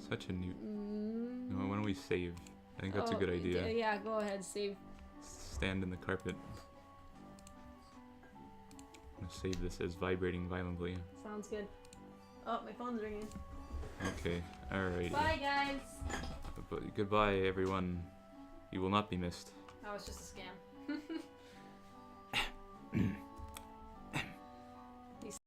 Such a newt. No, why don't we save? I think that's a good idea. Yeah, go ahead, save. Stand in the carpet. I'm gonna save this as vibrating violently. Sounds good. Oh, my phone's ringing. Okay, alright. Bye, guys. Goodbye, everyone. You will not be missed. That was just a scam.